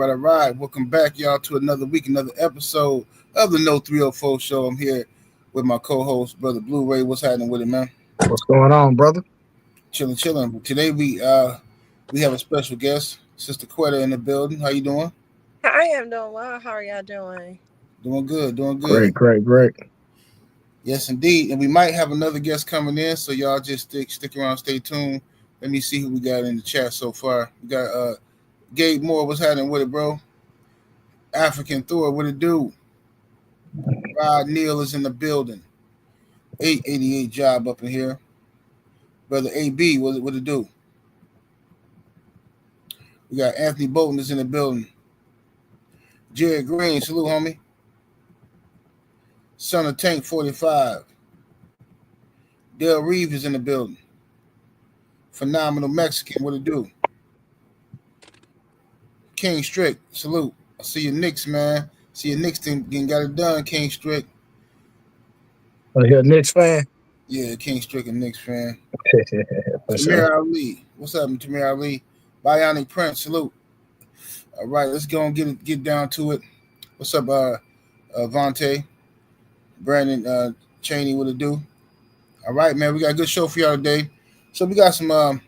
All right. Welcome back, y'all, to another week, another episode of the No 304 Show. I'm here with my co-host, Brother Blue Ray. What's happening with it, man? What's going on, brother? Chilling. Today we have a special guest, Sister Quetta, in the building. How you doing? I am doing well. How are y'all doing? Doing good. Great. Yes, indeed. And we might have another guest coming in, so y'all just stick around, stay tuned. Let me see who we got in the chat so far. We got Gabe Moore. What's happening with it, bro? African Thor, what it do? Rod Neal is in the building. 888 job up in here. Brother AB, what it do? We got Anthony Bolton is in the building. Jared Green, salute, homie. Son of Tank 45. Dale Reeve is in the building. Phenomenal Mexican, what it do? King Strick, salute. I see your Knicks, man. See your Knicks team got it done, King Strick. Oh, you're a Knicks fan? Yeah, King Strick, a Knicks fan. Sure. Ali. What's up, Tamir Ali? Bionic Prince, salute. All right, let's go and get down to it. What's up, Vontae? Brandon Cheney, what it do? All right, man, we got a good show for y'all today. So we got some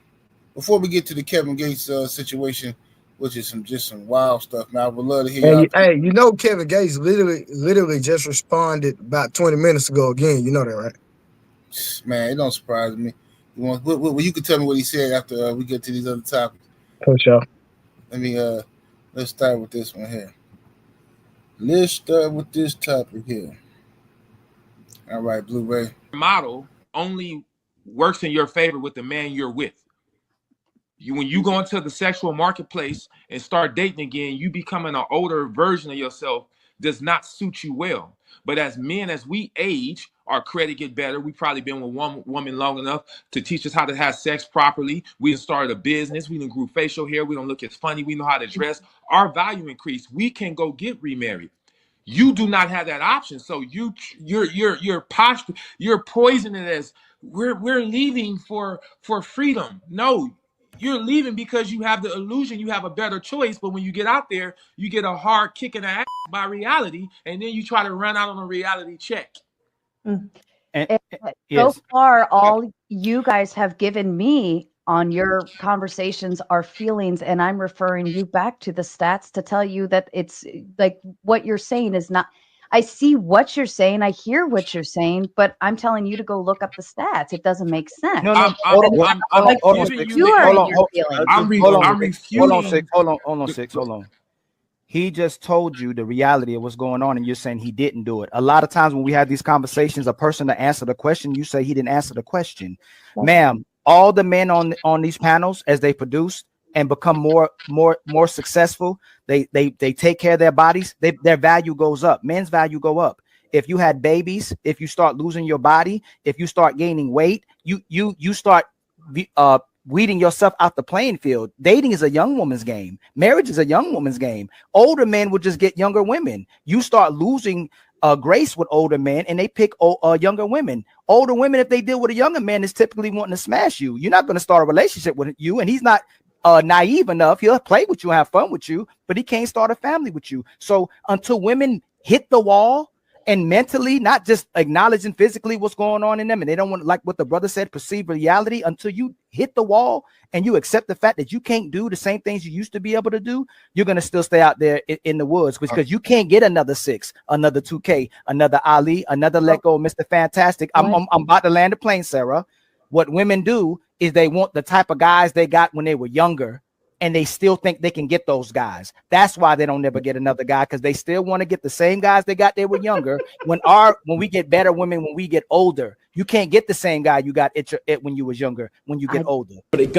before we get to the Kevin Gates situation, which is some wild stuff, man. I would love to hear y'all. Hey, you know Kevin Gates literally just responded about 20 minutes ago again. You know that, right? Man, it don't surprise me. You can tell me what he said after we get to these other topics. For sure. Let's start with this one here. Let's start with this topic here. All right, Blu-ray. Model only works in your favor with the man you're with. When you go into the sexual marketplace and start dating again, you becoming an older version of yourself does not suit you well. But as men, as we age, our credit get better. We've probably been with one woman long enough to teach us how to have sex properly. We started a business. We done grew facial hair. We don't look as funny. We know how to dress. Our value increased. We can go get remarried. You do not have that option. So your posture, you're poisoning it as we're leaving for freedom. No. You're leaving because you have the illusion you have a better choice, but when you get out there, you get a hard kick in the ass by reality, and then you try to run out on a reality check. So far, all you guys have given me on your conversations are feelings, and I'm referring you back to the stats to tell you that it's like what you're saying is not. I see what you're saying. I hear what you're saying, but I'm telling you to go look up the stats. It doesn't make sense. No, hold on, Six. He just told you the reality of what's going on, and you're saying he didn't do it. A lot of times when we have these conversations, a person to answer the question, you say he didn't answer the question. Ma'am, all the men on these panels, as they produce and become more successful, they take care of their bodies, their value goes up. Men's value go up. If you had babies, if you start losing your body, if you start gaining weight, you start weeding yourself out the playing field. Dating is a young woman's game. Marriage is a young woman's game. Older men will just get younger women. You start losing grace with older men, and they pick younger women. Older women, if they deal with a younger man, is typically wanting to smash you. You're not going to start a relationship with you, and he's not naive enough. He'll play with you, have fun with you, but he can't start a family with you. So until women hit the wall and mentally, not just acknowledging physically what's going on in them, and they don't want, like what the brother said, perceive reality, until you hit the wall and you accept the fact that you can't do the same things you used to be able to do, you're going to still stay out there in the woods, because you can't get another 6, another 2K, another Ali, another let go, Mr. Fantastic. I'm about to land a plane, Sarah. What women do is they want the type of guys they got when they were younger, and they still think they can get those guys. That's why they don't never get another guy, because they still want to get the same guys they got they were younger. When we get better women, when we get older, You can't get the same guy you got it when you was younger, when you get older. But it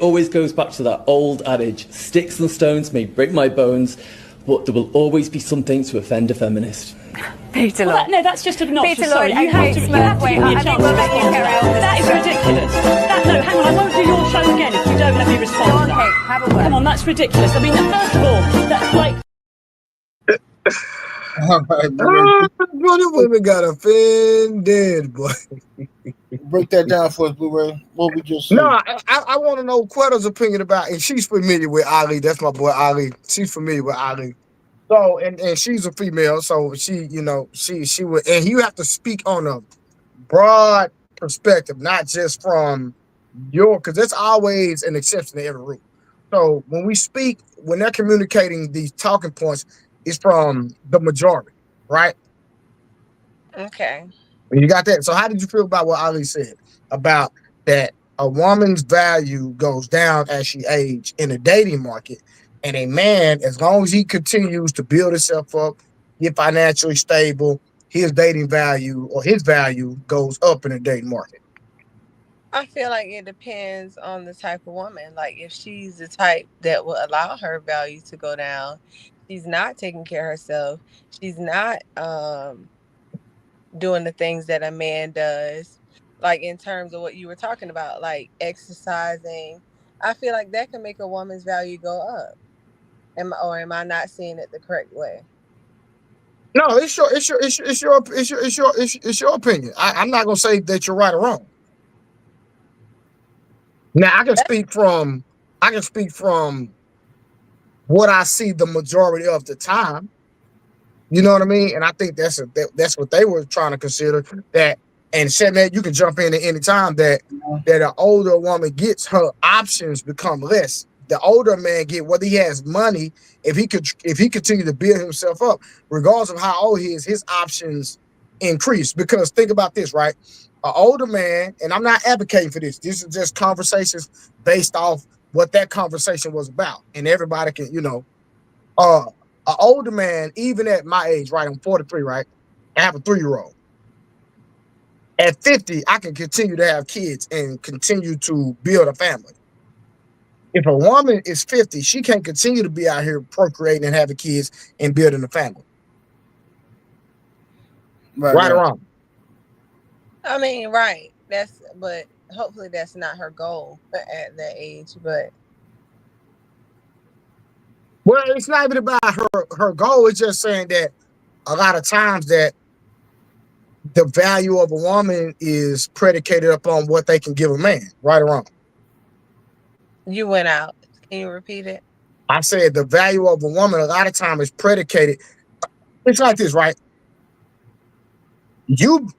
always goes back to that old adage, sticks and stones may break my bones, but there will always be something to offend a feminist. Peter Lloyd. No, that's just obnoxious. Peter Sorry, Lloyd, you have to give me a chance. That is ridiculous. No, hang on, I won't do your show again if you don't let me respond to that. Okay, have a word. Come on, that's ridiculous. I mean, first of all, that's like... All right, Boy, the women got offended, boy. break that down for us, Blu-ray. What we just said. No, I want to know Quetta's opinion about, and she's familiar with Ali. That's my boy Ali. She's familiar with Ali. So, and she's a female, so she, you know, she would, and you have to speak on a broad perspective, not just from because there's always an exception to every rule. So when we speak, when they're communicating these talking points, it's from the majority, right? Okay. You got that. So how did you feel about what Ali said about that a woman's value goes down as she ages in the dating market, and a man, as long as he continues to build himself up, get financially stable, his dating value or his value goes up in the dating market? I feel like it depends on the type of woman. Like if she's the type that will allow her value to go down, she's not taking care of herself, she's not doing the things that a man does, like in terms of what you were talking about, like exercising. I feel like that can make a woman's value go up. Am I not seeing it the correct way? No, it's your opinion. I'm not gonna say that you're right or wrong. Now I can speak from what I see the majority of the time. You know what I mean? And I think that's what they were trying to consider. That, and said, man, you can jump in at any time that an older woman gets, her options become less. The older man get, whether he has money, if he continue to build himself up, regardless of how old he is, his options increase. Because think about this, right? An older man, and I'm not advocating for this. This is just conversations based off what that conversation was about, and everybody can, you know, an older man, even at my age, right? I'm 43, right? I have a 3-year-old. At 50, I can continue to have kids and continue to build a family. If a woman is 50, she can't continue to be out here procreating and having kids and building a family. Right or wrong? I mean, right. But hopefully that's not her goal at that age. But well, it's not even about her goal. It's just saying that a lot of times that the value of a woman is predicated upon what they can give a man. Right or wrong? You went out. Can you repeat it? I said the value of a woman a lot of times is predicated. It's like this, right?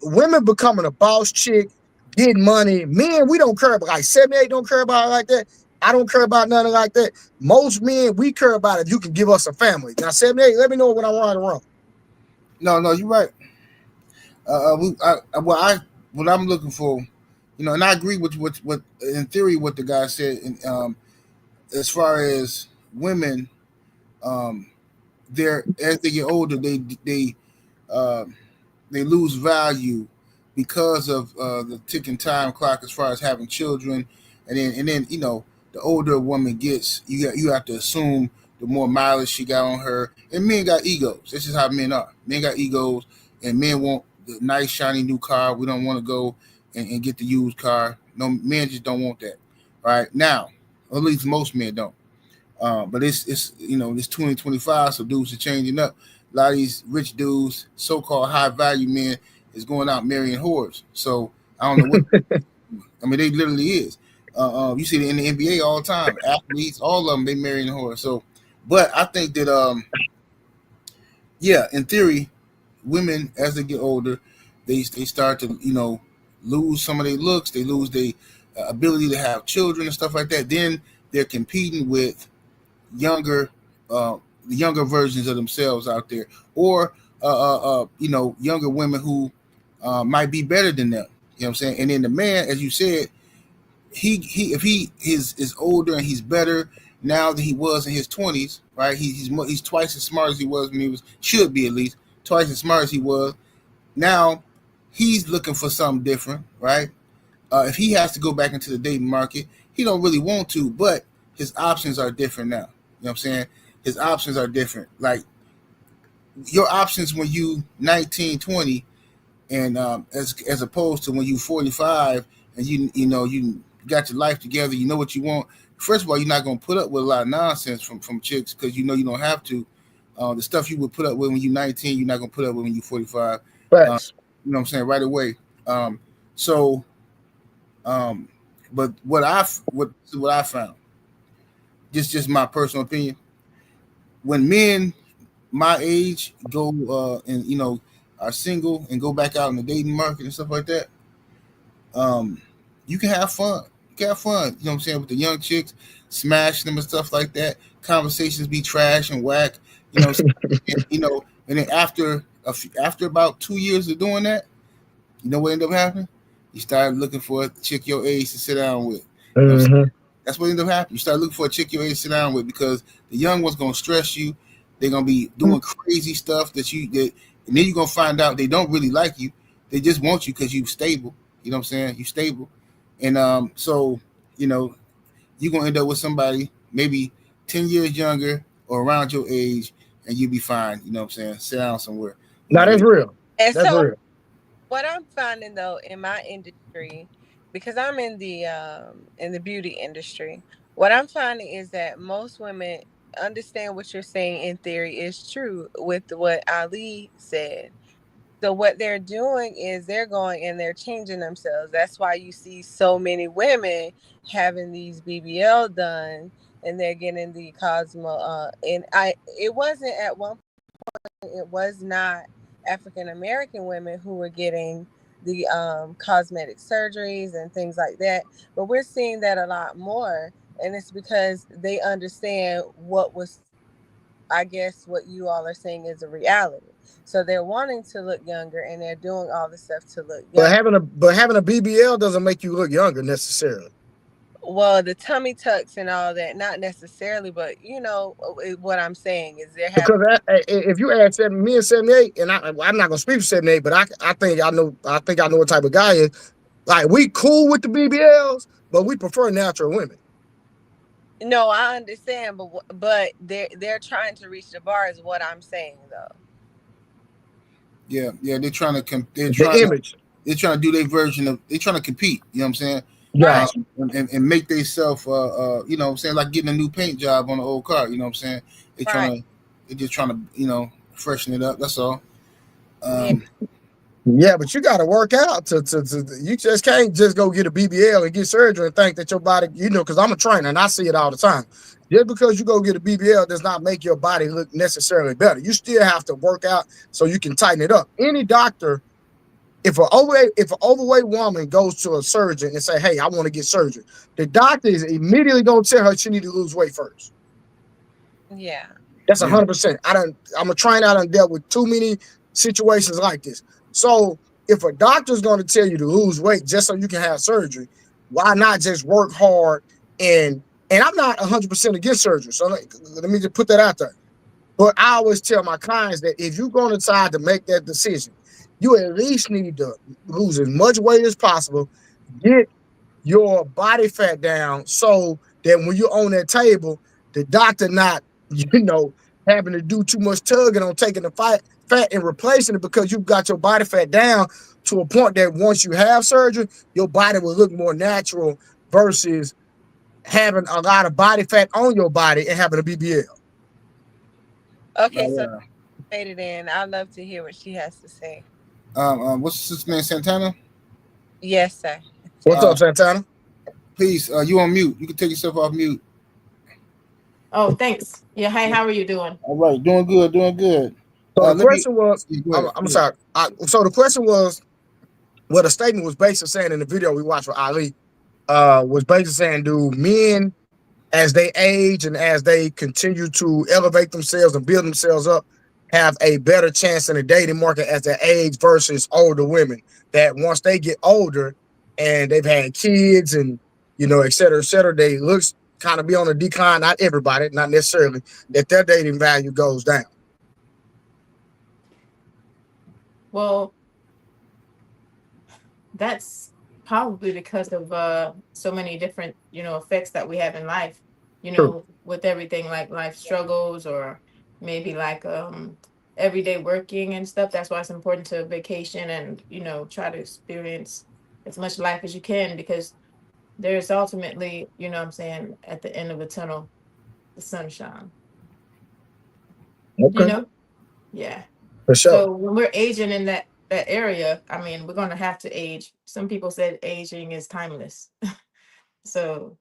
Women becoming a boss chick, getting money. Men, we don't care about, like 78 don't care about it like that. I don't care about nothing like that. Most men, we care about if you can give us a family. Now, 78, let me know when I'm right or wrong. No, you're right. What I'm looking for, you know, and I agree with what in theory what the guy said. And as far as women, they're, as they get older, they lose value because of the ticking time clock as far as having children, and then you know, the older a woman gets, you have to assume the more mileage she got on her. And men got egos. This is how men are. Men got egos, and men want the nice shiny new car. We don't want to go and get the used car. No, men just don't want that. Right now, at least most men don't. But it's you know, it's 2025, so dudes are changing up. A lot of these rich dudes, so-called high-value men, is going out marrying whores. So I don't know what. I mean, they literally is. You see it in the NBA all the time. Athletes, all of them, they marrying whores. So, but I think that, yeah, in theory, women as they get older, they start to, you know, lose some of their looks. They lose their ability to have children and stuff like that. Then they're competing with younger versions of themselves out there, or you know, younger women who might be better than them. You know what I'm saying? And then the man, as you said, if he is older and he's better now than he was in his 20s, right? He's twice as smart as he was when he should be at least twice as smart as he was. Now he's looking for something different, right? If he has to go back into the dating market, he don't really want to, but his options are different now. You know what I'm saying? His options are different. Like your options when you 19, 20, and as opposed to when you 45 and you got your life together, you know what you want. First of all, you're not gonna put up with a lot of nonsense from chicks because you don't have to. The stuff you would put up with when you're 19, you're not gonna put up with when you're 45. Facts. You know what I'm saying? Right away. So but what I found, just my personal opinion, when men my age go and are single and go back out in the dating market and stuff like that, you can have fun. You can have fun. You know what I'm saying, with the young chicks, smashing them and stuff like that. Conversations be trash and whack. And then after about 2 years of doing that, you know what ended up happening? You started looking for a chick your age to sit down with. You know what I'm saying? That's what ended up happening. You start looking for a chick your age to sit down with because the young one's gonna stress you. They're gonna be doing crazy stuff and then you're gonna find out they don't really like you. They just want you because you're stable. You know what I'm saying? You're stable. And so you're gonna end up with somebody maybe 10 years younger or around your age, and you be fine. You know what I'm saying? Sit down somewhere. Now that's real. And That's so real. what I'm finding though in my industry, because I'm in the beauty industry, what I'm finding is that most women understand what you're saying in theory is true with what Ali said. So what they're doing is they're going and they're changing themselves. That's why you see so many women having these BBL done and they're getting the Cosmo. It wasn't at one point, it was not African American women who were getting the cosmetic surgeries and things like that. But we're seeing that a lot more. And it's because they understand what you all are saying is a reality. So they're wanting to look younger and they're doing all the stuff to look younger. But having a BBL doesn't make you look younger necessarily. Well, the tummy tucks and all that, not necessarily, but what I'm saying is they're having. Because if you add me and 78, and I'm not gonna speak for 78, but I think I know what type of guy is. Like, we cool with the BBLs, but we prefer natural women. No, I understand, but they're trying to reach the bar, is what I'm saying, though. Yeah, they're trying to they're trying to do their version of, they're trying to compete. You know what I'm saying? Yeah. And make themselves, you know what I'm saying, like getting a new paint job on an old car. You know what I'm saying? They're just trying to, freshen it up. That's all. Yeah, but you got to work out to you just can't just go get a BBL and get surgery and think that your body, because I'm a trainer and I see it all the time. Just because you go get a BBL does not make your body look necessarily better. You still have to work out so you can tighten it up. Any doctor, if an overweight woman goes to a surgeon and say, "Hey, I want to get surgery," the doctor is immediately going to tell her she need to lose weight first. Yeah, that's 100%. I'm a trainer. I done dealt with too many situations like this. So if a doctor's going to tell you to lose weight just so you can have surgery, why not just work hard? And I'm not 100% against surgery. So let me just put that out there. But I always tell my clients that if you're going to decide to make that decision, you at least need to lose as much weight as possible, get your body fat down so that when you're on that table, the doctor not, having to do too much tugging on taking the fat and replacing it, because you've got your body fat down to a point that once you have surgery, your body will look more natural versus having a lot of body fat on your body and having a BBL. Okay, so faded in. I'd love to hear what she has to say. What's his name, Santana? Yes, sir. What's up, Santana? Please, you on mute. You can take yourself off mute. Oh, thanks. Yeah, hey, how are you doing? All right, doing good. So the question was, I'm sorry. So the question was, what the statement was basically saying in the video we watched with Ali, was basically saying, do men, as they age and as they continue to elevate themselves and build themselves up, have a better chance in the dating market as they age versus older women, that once they get older and they've had kids and, et cetera, they looks kind of be on a decline, not everybody, not necessarily, that their dating value goes down? Well, that's probably because of so many different, effects that we have in life, True. with everything like life struggles or maybe like everyday working and stuff. That's why it's important to vacation and, try to experience as much life as you can, because there's ultimately, what I'm saying, at the end of the tunnel, the sunshine, Okay, Yeah. for sure. So when we're aging in that area, I mean, we're gonna have to age. Some people said aging is timeless. So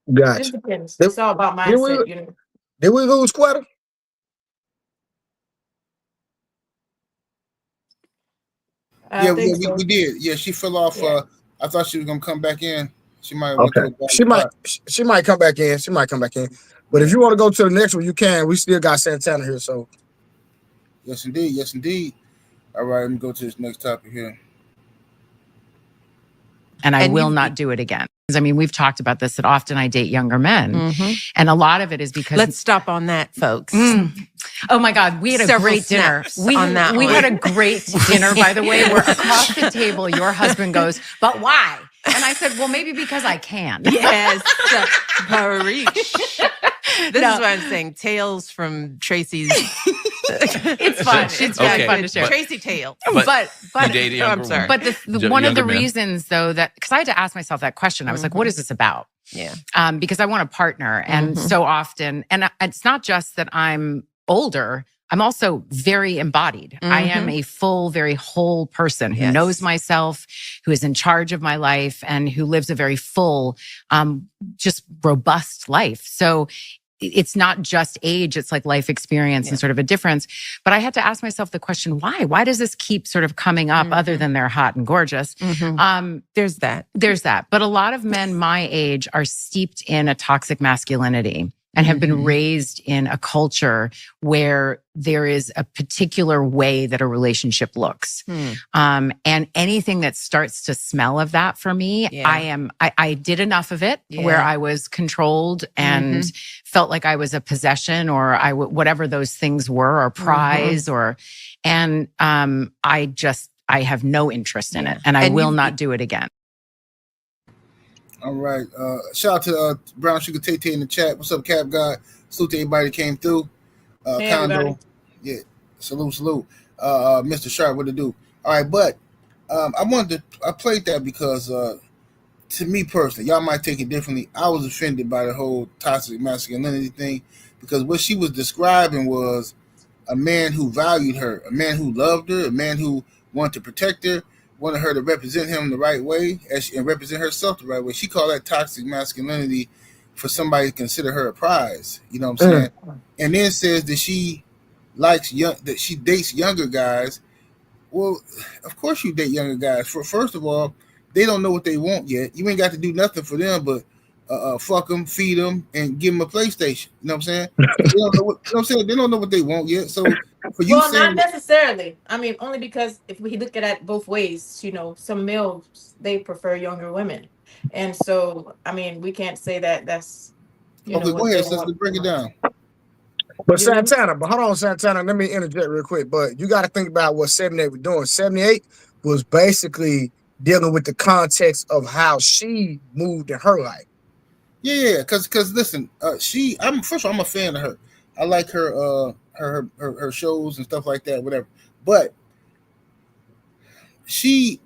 it just Gotcha. depends. Did, It's all about did we mindset. did we lose Quetta? I think we, so. we did. Yeah, she fell off. Yeah. I thought she was gonna come back in. She might have went Okay. to a bad She might spot. she might come back in. She might come back in. But if you want to go to the next one, you can. We still got Santana here, so Yes, indeed. Yes, indeed. All right, let me go to this next topic here. And I will not do it again. I mean, we've talked about this, that often I date younger men. And a lot of it is because... Let's stop on that, folks. Oh my God, we had a Several great dinner. snaps We on that we one. had a great dinner, by the way, where across the table, your husband goes, "But why?" And I said, "Well, maybe because I can." Yes, Parish. This is what I'm saying. Tales from Tracy's. It's fun. It's really fun to share. Tracy tales. But I'm sorry. But one of the reasons, though, that because I had to ask myself that question, I was like, "What is this about?" Yeah. Because I want a partner, and so often, and it's not just that I'm older. I'm also very embodied. I am a full, very whole person who knows myself, who is in charge of my life, and who lives a very full, just robust life. So it's not just age, it's like life experience and sort of a difference. But I had to ask myself the question, why? Why does this keep sort of coming up other than they're hot and gorgeous? There's that. There's that. But a lot of men my age are steeped in a toxic masculinity and have been raised in a culture where there is a particular way that a relationship looks. And anything that starts to smell of that for me, I did enough of it where I was controlled and felt like I was a possession or whatever those things were, or prize and I have no interest in it, and I will not do it again. All right. Shout out to Brown Sugar Tay in the chat. What's up, Cap God? Salute to everybody that came through. Hey, Condo. everybody. Yeah. Salute. Mr. Sharp, what to do? All right, but I played that because to me personally, y'all might take it differently. I was offended by the whole toxic masculinity thing, because what she was describing was a man who valued her, a man who loved her, a man who wanted to protect her, wanted her to represent him the right way and represent herself the right way. She called that toxic masculinity for somebody to consider her a prize. You know what I'm saying? And then says that she that she dates younger guys. Well, of course you date younger guys. First of all, they don't know what they want yet. You ain't got to do nothing for them but fuck them, feed them, and give them a PlayStation. You know what I'm saying? They don't know what, you know what I'm saying? They don't know what they want yet. So for you Not necessarily. I mean, only because if we look at it both ways, some males, they prefer younger women. And so, I mean, we can't say that that's, okay, go ahead, sister, break it down. But Santana, hold on, Santana, let me interject real quick. But you got to think about what 78 was doing. 78 was basically dealing with the context of how she moved in her life. Yeah, because listen, first of all, I'm a fan of her. I like her her shows and stuff like that, whatever. But she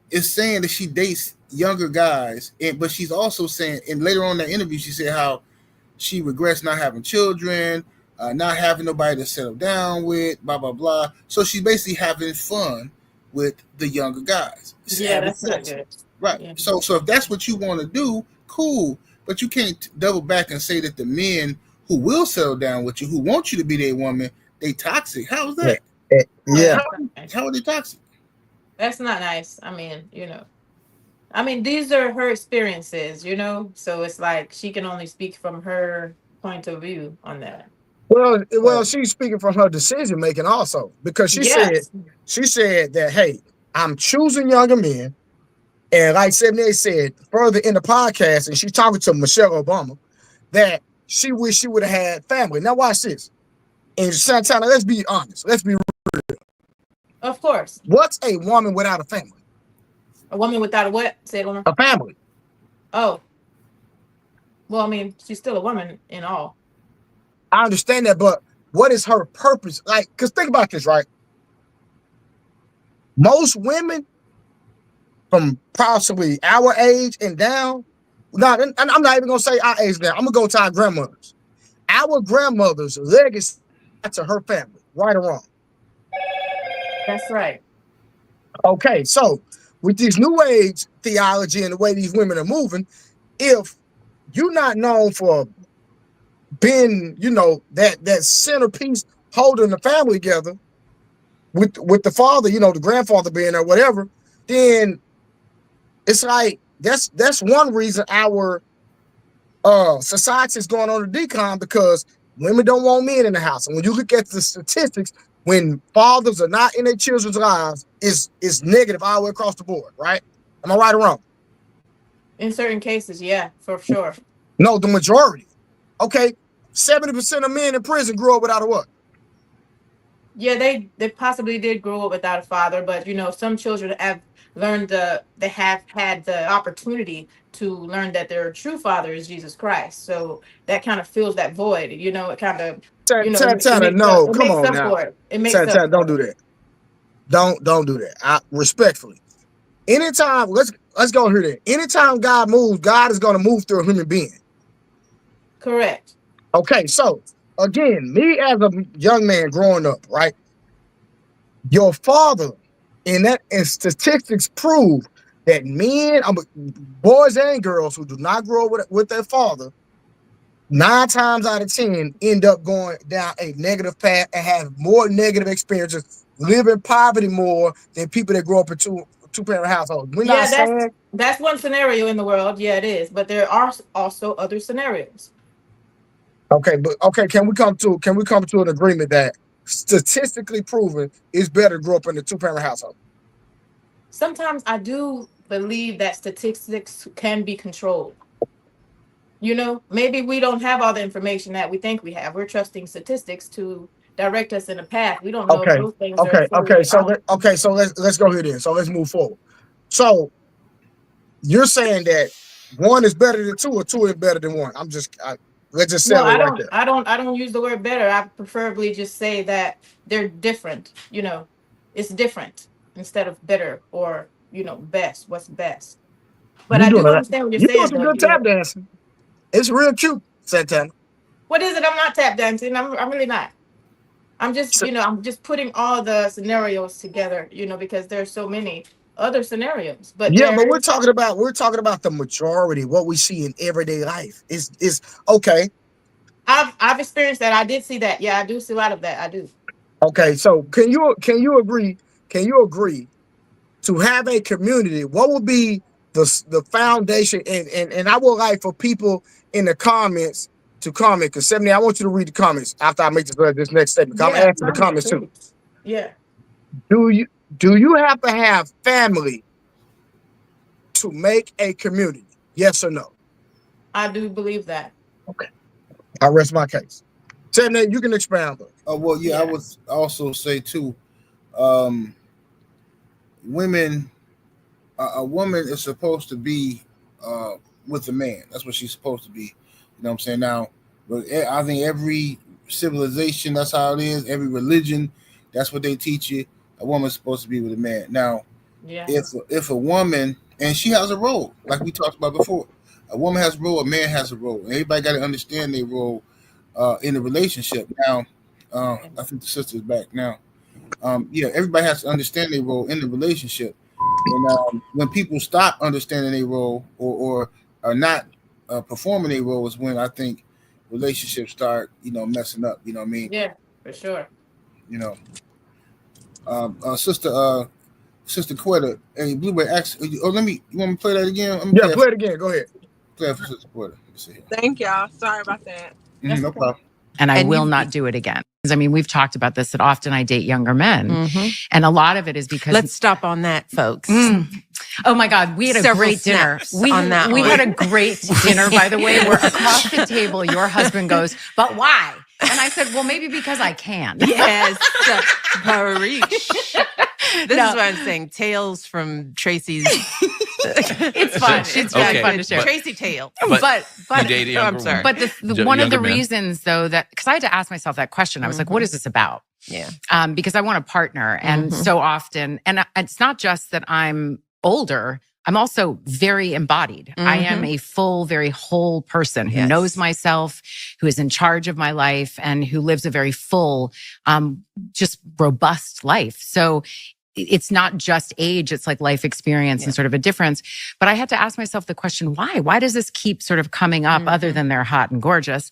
is saying that she dates younger guys, but she's also saying, and later on in that interview, she said how she regrets not having children, not having nobody to settle down with, blah blah blah. So she's basically having fun with the younger guys. Yeah, that's not good. Right. Yeah. So if that's what you want to do, cool. But you can't double back and say that the men who will settle down with you, who want you to be their woman, they toxic. How is that? Yeah. How are they toxic? That's not nice. I mean, these are her experiences, so it's like she can only speak from her point of view on that. Well, she's speaking from her decision making also, because she said that, hey, I'm choosing younger men. And like 78 said further in the podcast, and she's talking to Michelle Obama, that she wished she would have had family. Now watch this. And Santana, let's be honest. Let's be real. Of course. What's a woman without a family? A woman without a what? Say it one more. A family. Oh. Well, I mean, she's still a woman in all. I understand that, but what is her purpose? Like, because think about this, right? Most women from possibly our age and down, and I'm not even going to say our age now. I'm going to go to our grandmothers. Our grandmother's legacy to her family, right or wrong? That's right. Okay, so with this new age theology and the way these women are moving, if you're not known for being, that centerpiece holding the family together with the father, the grandfather being there, whatever, then it's like that's one reason our society is going on a decline, because women don't want men in the house. And when you look at the statistics, when fathers are not in their children's lives, it's negative all the way across the board, right? Am I right or wrong? In certain cases, yeah, for sure. No, the majority. Okay, 70% of men in prison grew up without a what? Yeah, they possibly did grow up without a father, but some children have learned they have had the opportunity to learn that their true father is Jesus Christ. So that kind of fills that void. It kind of no, come on now. It makes up. Don't do that. Don't do that. Respectfully. Anytime, let's go here then. Anytime God moves, God is going to move through a human being. Correct. Okay, so again, me as a young man growing up, right? Your father, and statistics prove that men, boys and girls who do not grow up with their father, 9 times out of 10 end up going down a negative path and have more negative experiences, live in poverty more than people that grow up in two-parent households. That's one scenario in the world. Yeah, it is. But there are also other scenarios. Okay, can we come to an agreement that statistically proven it's better to grow up in a two-parent household? Sometimes I do believe that statistics can be controlled. Maybe we don't have all the information that we think we have. We're trusting statistics to direct us in a path. We don't know if those things are so let's go here then. So let's move forward. So you're saying that 1 is better than 2 or 2 is better than 1. Let's just say it right there. I don't use the word better. I preferably just say that they're different. It's different instead of better or best. What's best? But I do understand what you're saying. You're doing some good tap dancing. It's real cute, Santana. What is it? I'm not tap dancing. I'm really not. I'm just I'm just putting all the scenarios together. Because there's so many other scenarios. But but we're talking about the majority, what we see in everyday life. Is okay. I've experienced that. I did see that. Yeah, I do see a lot of that. I do. Okay, so can you agree to have a community? What would be the foundation? And I would like for people in the comments to comment, because 70, I want you to read the comments after I make this next statement. I'm asking the comments too. Yeah. Do you have to have family to make a community? Yes or no? I do believe that. Okay. I rest my case. 70, you can expound. Well, yeah, I would also say too, women, a woman is supposed to be with a man. That's what she's supposed to be. You know what I'm saying? Now, I think every civilization, that's how it is. Every religion, that's what they teach you. A woman's supposed to be with a man. Now, if a woman, and she has a role, like we talked about before, a woman has a role, a man has a role. And everybody got to understand their role in the relationship. Now, I think the sister's back now. Everybody has to understand their role in the relationship. And when people stop understanding their role or are not performing their role is when I think relationships start, messing up. You know what I mean? Yeah, for sure. Sister Quetta, hey, Blueberry, you want me to play that again? Play it again. Go ahead. Play it for Sister Quetta. Thank y'all. Sorry about that. No problem. And I will not do it again. Because we've talked about this, that often I date younger men. Mm-hmm. And a lot of it is because... Let's stop on that, folks. Oh my God, we had a great dinner. We had a great dinner, by the way, where across the table, your husband goes, but why? And I said, well, maybe because I can. Yes. Preach. This is what I'm saying. Tales from Tracy's. It's fun. It's really fun to share. Tracy tale. But I'm sorry. But one of the reasons, though, that because I had to ask myself that question, I was like, what is this about? Yeah. Because I want a partner. And so often, and it's not just that I'm older, I'm also very embodied. I am a full, very whole person who knows myself, who is in charge of my life, and who lives a very full, just robust life. So it's not just age, it's like life experience and sort of a difference. But I had to ask myself the question, why? Why does this keep sort of coming up other than they're hot and gorgeous?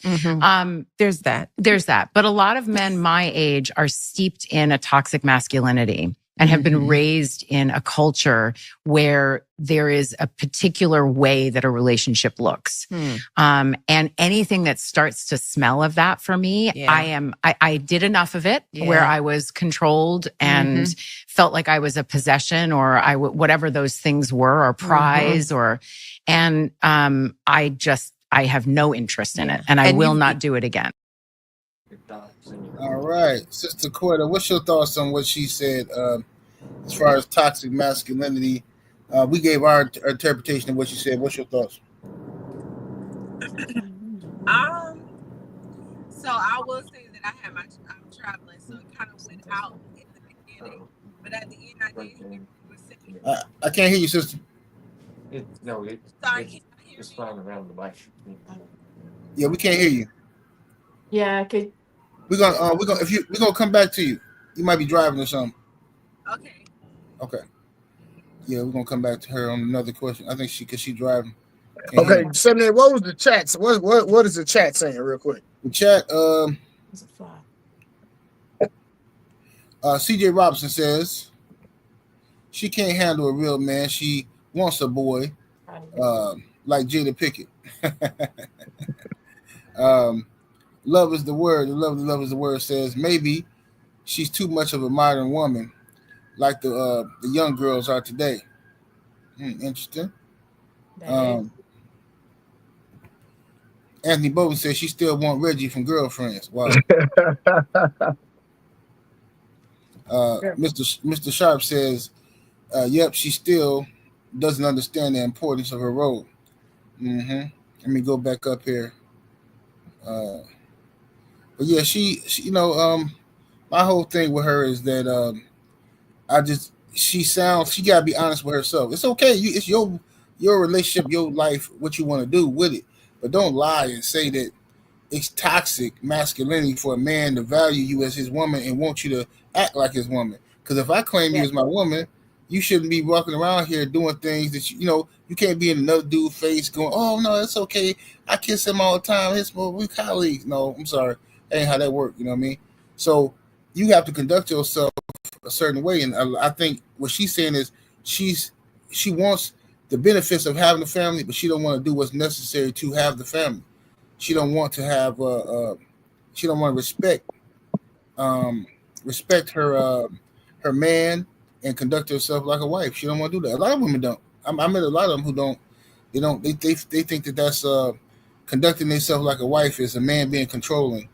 There's that. There's that. But a lot of men my age are steeped in a toxic masculinity and have been raised in a culture where there is a particular way that a relationship looks. And anything that starts to smell of that for me, I did enough of it where I was controlled and felt like I was a possession or whatever those things were, or prize and I have no interest in it, and I will not do it again. All right, Sister Corda, what's your thoughts on what she said as far as toxic masculinity? We gave our interpretation of what she said. What's your thoughts? So I will say that I'm traveling, so it kind of went out in the beginning, but at the end I did hear you were saying. I can't hear you, sister. Sorry, it's flying around the mic. Yeah, we can't hear you. Yeah, I could. We're gonna come back to you. You might be driving or something. Okay. Yeah, we're gonna come back to her on another question. I think because she's driving. Okay, 78. What was the chat? What is the chat saying, real quick? The chat. CJ Robinson says she can't handle a real man. She wants a boy, like Jada Pickett. Love is the word. Love is the word says maybe she's too much of a modern woman, like the young girls are today. Interesting. Anthony Bowden says she still want Reggie from Girlfriends. Wow. Mr. Sharp says, yep, she still doesn't understand the importance of her role. Let me go back up here. But yeah, she my whole thing with her is that she gotta be honest with herself. It's okay. It's your relationship, your life, what you want to do with it. But don't lie and say that it's toxic masculinity for a man to value you as his woman and want you to act like his woman. Because if I claim you as my woman, you shouldn't be walking around here doing things that you can't be in another dude's face going, oh no, it's okay. I kiss him all the time. We colleagues. No, I'm sorry. That ain't how that works. You know what I mean? So you have to conduct yourself a certain way. And I think what she's saying is she wants the benefits of having a family, but she don't want to do what's necessary to have the family. She don't want to have she don't want to respect her man and conduct herself like a wife. She don't want to do that. A lot of women don't. I met a lot of them who don't. They think that that's conducting themselves like a wife is a man being controlling.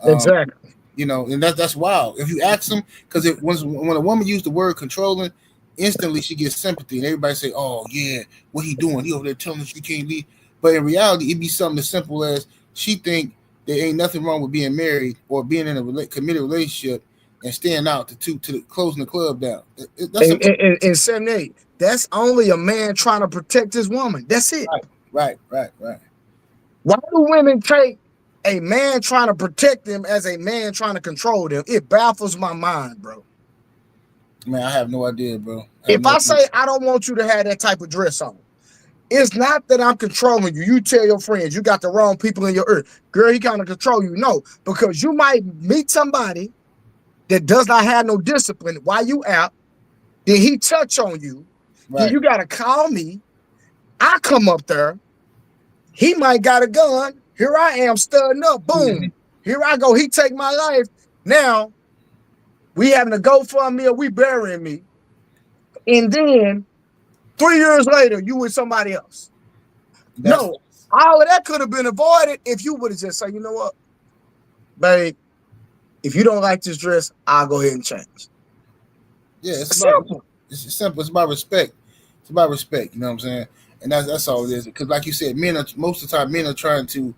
Exactly. And that's wild. If you ask them, because when a woman uses the word controlling, instantly she gets sympathy, and everybody say, "Oh yeah, what he doing? He over there telling us you can't leave." But in reality, it'd be something as simple as she think there ain't nothing wrong with being married or being in a committed relationship and staying out to closing the club down. In 78, that's only a man trying to protect his woman. That's it. Right. Why do women take a man trying to protect them as a man trying to control them? It baffles my mind, bro. Man, I have no idea, bro. If I say I don't want you to have that type of dress on, it's not that I'm controlling you. You tell your friends you got the wrong people in your ear. Girl, he kind of control you. No, because you might meet somebody that does not have no discipline while you out. Then he touch on you. Right. Then you got to call me. I come up there. He might got a gun. Here I am studding up. Boom. Here I go. He take my life. Now, we having a GoFundMe or we burying me. And then 3 years later, you with somebody else. No, all of that could have been avoided if you would have just said, you know what, babe, if you don't like this dress, I'll go ahead and change. Yeah, it's about Simple. it's simple. It's about respect. It's about respect. You know what I'm saying? And that's all it is. Because like you said, men are most of the time men are trying to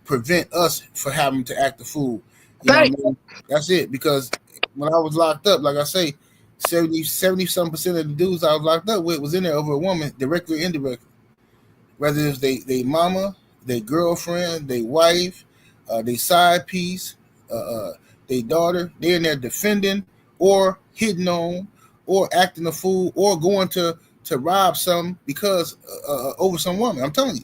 prevent us from having to act the fool. You know what Thank I mean? That's it. Because when I was locked up, like I say, 70 some percent of the dudes I was locked up with was in there over a woman, directly or indirectly. Whether it's they mama, their girlfriend, their wife, their side piece, their daughter, they're in there defending or hitting on or acting a fool or going to rob some because over some woman. I'm telling you.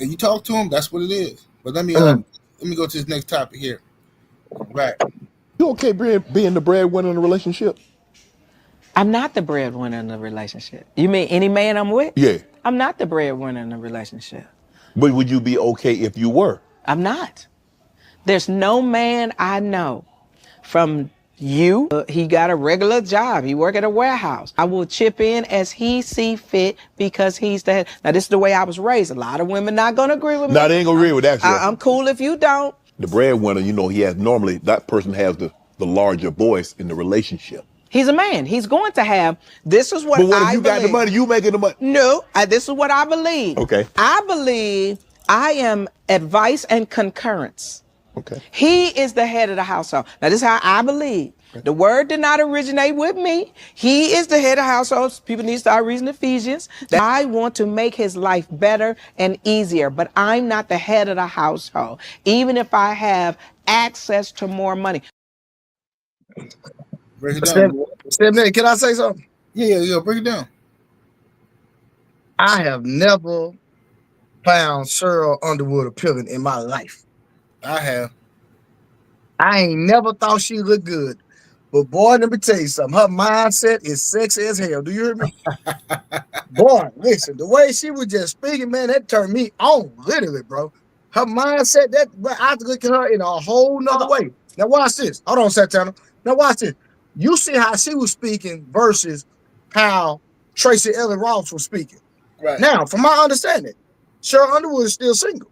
And you talk to them, that's what it is. But let me go to this next topic here. Right. You okay being the breadwinner in a relationship? I'm not the breadwinner in the relationship. You mean any man I'm with? Yeah. I'm not the breadwinner in the relationship. But would you be okay if you were? I'm not. There's no man I know from you. He got a regular job. He work at a warehouse. I will chip in as he see fit because he's the head. Now, this is the way I was raised. A lot of women not going to agree with me. No, they ain't going to agree with that, sir. I'm cool if you don't. The breadwinner, he has normally, that person has the larger voice in the relationship. He's a man. He's going to have, this is what But what I if you believe. got the money, you making the money? No, this is what I believe. Okay. I believe I am advice and concurrence. Okay. He is the head of the household. Now, this is how I believe. Okay. The word did not originate with me. He is the head of the household. People need to start reading Ephesians. I want to make his life better and easier, but I'm not the head of the household, even if I have access to more money. Break it down. Stephen, can I say something? Yeah. Break it down. I have never found Cheryl Underwood appealing in my life. I have. I ain't never thought she looked good. But boy, let me tell you something. Her mindset is sexy as hell. Do you hear me? Boy, listen, the way she was just speaking, man, that turned me on, literally, bro. Her mindset, I have to look at her in a whole nother way. Now watch this. Hold on, Santana. Now watch this. You see how she was speaking versus how Tracy Ellis Ross was speaking. Right. Now, from my understanding, Cheryl Underwood is still single.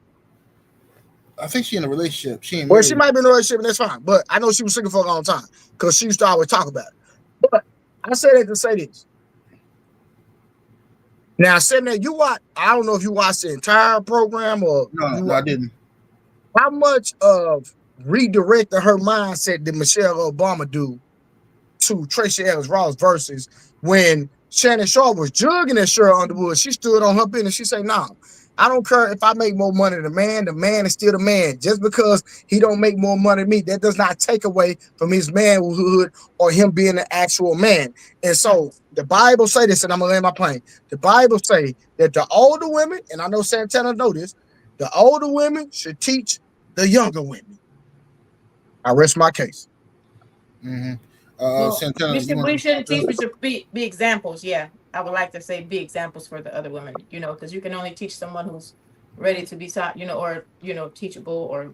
I think she's in a relationship. She might be in a relationship, and that's fine. But I know she was single for a long time because she used to always talk about it. But I say that to say this. Now, saying that I don't know if you watched the entire program or no, I didn't. How much of redirecting her mindset did Michelle Obama do to Tracy Ellis Ross versus when Shannon Sharp was jugging at Cheryl Underwood? She stood on her business. She said, "No, I don't care if I make more money than the man is still the man. Just because he don't make more money than me, that does not take away from his manhood or him being an actual man." And so the Bible say this, and I'm gonna land my plane. The Bible say that the older women, and I know Santana know this, the older women should teach the younger women. I rest my case. Mm-hmm. Santana, we shouldn't teach. We should be examples. Yeah, I would like to say be examples for the other women. Because you can only teach someone who's ready to be taught. Or teachable, or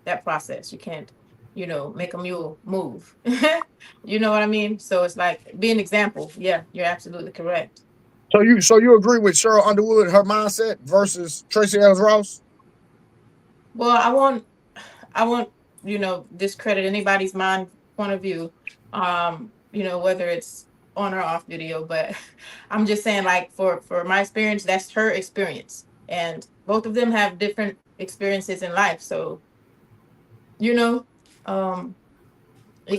that process. You can't, make a mule move. You know what I mean? So it's like be an example. Yeah, you're absolutely correct. So you agree with Cheryl Underwood, her mindset versus Tracy Ellis Ross? Well, I won't discredit anybody's point of view. Whether it's on or off video, but I'm just saying, like, for my experience, that's her experience, and both of them have different experiences in life. So, it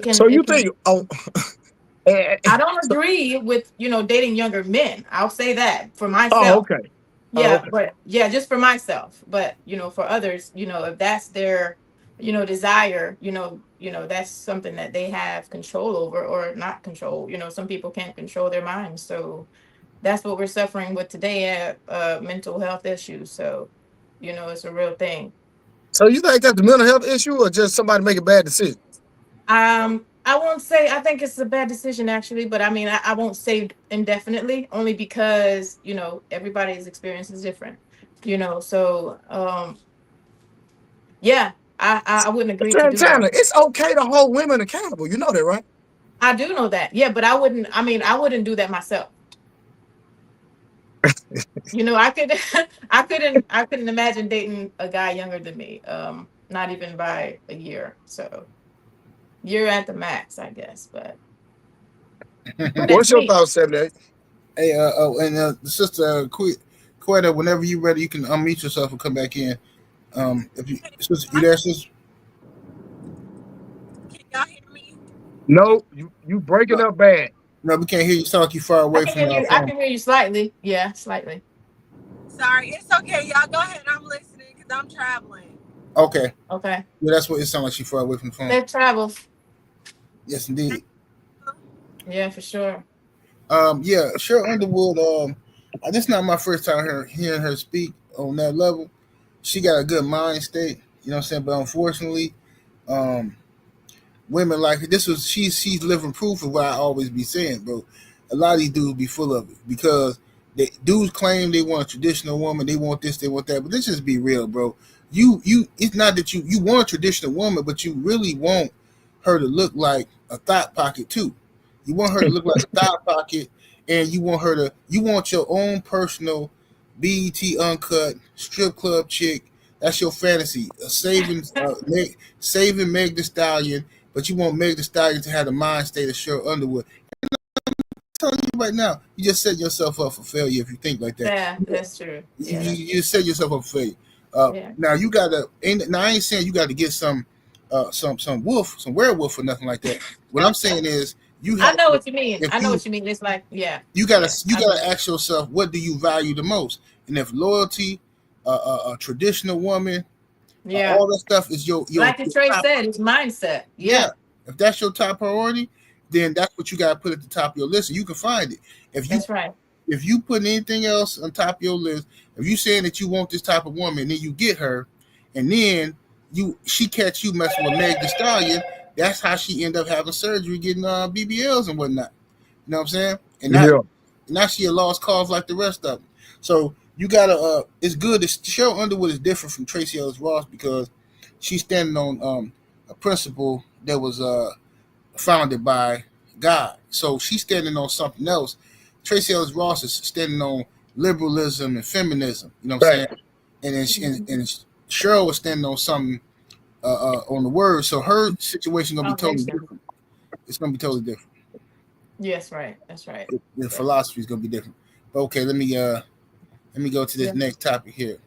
can. So you think? I don't agree with dating younger men. I'll say that for myself. Oh, okay. Yeah, okay. But yeah, just for myself. But for others, if that's their desire, that's something that they have control over or not control. Some people can't control their minds. So that's what we're suffering with today, mental health issues. So, it's a real thing. So you think that's a mental health issue or just somebody making bad decisions? I won't say, I think it's a bad decision actually, but I mean, I won't say indefinitely, only because, everybody's experience is different, so, yeah. I wouldn't agree to do that. It's okay to hold women accountable. You know that, right? I do know that. Yeah, but I wouldn't do that myself. I couldn't imagine dating a guy younger than me. Not even by a year. So year at the max, I guess. But What's your thoughts, 78? Hey, and the sister, Quetta, whenever you're ready, you can unmute yourself and come back in. If you, sister, you there, sister? Can y'all hear me? No, you breaking up bad. No, we can't hear you. Sound like you far away from our I phone. can hear you slightly. Yeah, slightly. Sorry, it's okay. Y'all go ahead. I'm listening because I'm traveling. Okay. Okay. Yeah, that's what it sounds like. She far away from the phone. Safe travels. Yes, indeed. Yeah, for sure. Yeah, Cheryl Underwood. This is not my first time hearing her speak on that level. She got a good mind state, you know what I'm saying? But unfortunately, women like her, she's living proof of what I always be saying, bro. A lot of these dudes be full of it because dudes claim they want a traditional woman, they want this, they want that, but let's just be real, bro. It's not that you want a traditional woman, but you really want her to look like a thought pocket too. You want her to look like a thought pocket, and you want your own personal BET uncut strip club chick. That's your fantasy. Saving Meg Thee Stallion, but you want Meg Thee Stallion to have the mind state of Cheryl Underwood. I'm telling you right now, you just set yourself up for failure if you think like that. Yeah, that's true. You set yourself up for failure. Now you gotta. Now I ain't saying you got to get some werewolf or nothing like that. What I'm saying is I know what you mean. I know what you mean. It's like, you gotta ask yourself, what do you value the most? And if loyalty, a traditional woman, all that stuff is your like Trey said, it's mindset. Yeah. If that's your top priority, then that's what you gotta put at the top of your list, and you can find it. That's right. If you put anything else on top of your list, if you saying that you want this type of woman, then you get her, and then she catch you messing with Meg Thee Stallion. That's how she end up having surgery, getting BBLs and whatnot. You know what I'm saying? And now she a lost cause like the rest of them. So you gotta. It's good. Cheryl Underwood is different from Tracy Ellis Ross because she's standing on a principle that was founded by God. So she's standing on something else. Tracy Ellis Ross is standing on liberalism and feminism. You know what I'm saying? And Cheryl was standing on something on the word. So her situation gonna be totally different. It's gonna be totally different. Yes, right. That's right. The philosophy is gonna be different. But okay, let me go to this next topic here.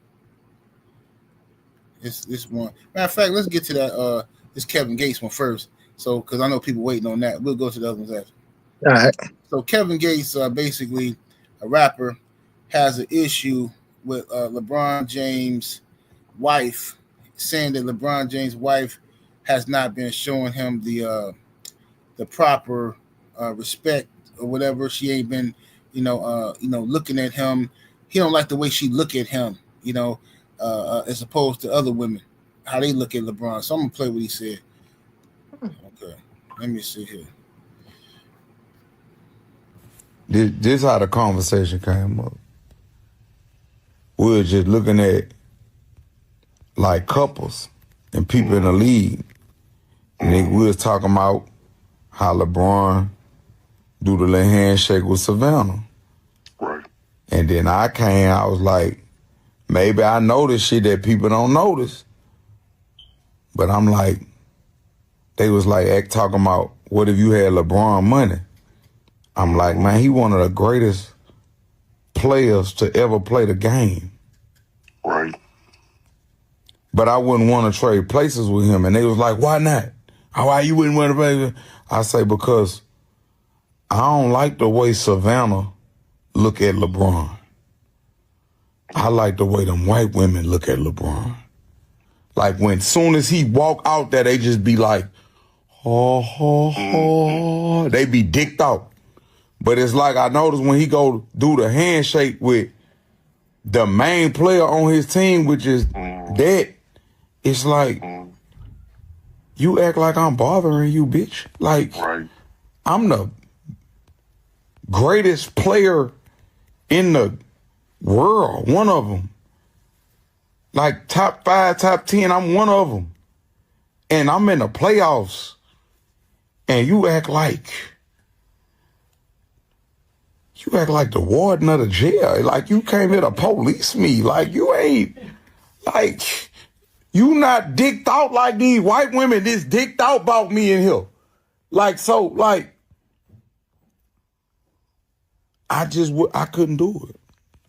This one. Matter of fact, let's get to that this Kevin Gates one first. So because I know people waiting on that. We'll go to the other ones after. All right. So Kevin Gates, basically a rapper, has an issue with LeBron James' wife, saying that LeBron James' wife has not been showing him the proper respect or whatever. She ain't been, looking at him. He don't like the way she look at him, as opposed to other women, how they look at LeBron. So I'm gonna play what he said. Okay, let me see here. This how the conversation came up. We were just looking at like couples and people in the league. And we was talking about how LeBron do the little handshake with Savannah. Right. And then I was like, maybe I notice shit that people don't notice. But I'm like, they was like talking about, what if you had LeBron money? I'm like, man, he one of the greatest players to ever play the game. Right. But I wouldn't want to trade places with him. And they was like, why not? Why you wouldn't want to play? I say, because I don't like the way Savannah look at LeBron. I like the way them white women look at LeBron. Like when soon as he walk out there, they just be like, oh. They be dicked out. But it's like I noticed when he go do the handshake with the main player on his team, which is that, it's like, you act like I'm bothering you, bitch. Like, I'm the greatest player in the world, one of them. Like top 5, top 10, I'm one of them. And I'm in the playoffs. And you act like the warden of the jail. Like you came here to police me. Like you ain't, like, you not dicked out like these white women just dicked out about me in here. Like, so, like, I couldn't do it.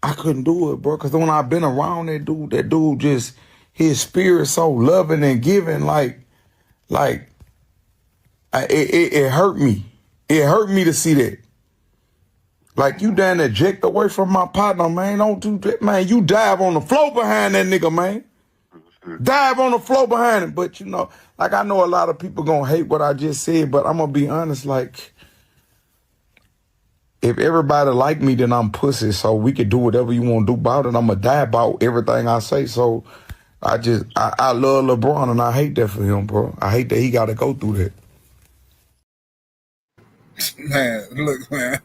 I couldn't do it, bro. Because when I've been around that dude just, his spirit so loving and giving, it hurt me. It hurt me to see that. Like, you done eject away from my partner, man. Don't do that, man. You dive on the floor behind that nigga, man. Dive on the floor behind him. But, you know, like, I know a lot of people gonna hate what I just said, but I'm gonna be honest, like, if everybody like me, then I'm pussy, so we can do whatever you want to do about it. I'm gonna die about everything I say, so I love LeBron, and I hate that for him, bro. I hate that he got to go through that. Man, look, man.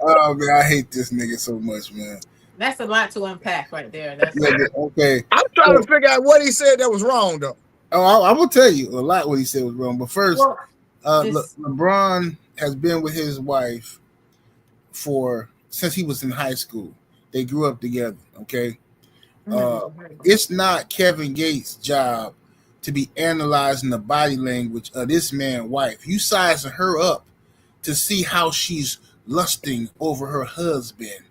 Oh, man, I hate this nigga so much, man. That's a lot to unpack right there. That's okay. I'm trying to figure out what he said that was wroung, though. Oh, I will tell you a lot what he said was wrong. But first, LeBron has been with his wife since he was in high school. They grew up together, okay? It's not Kevin Gates' job to be analyzing the body language of this man's wife. You sizing her up to see how she's lusting over her husband.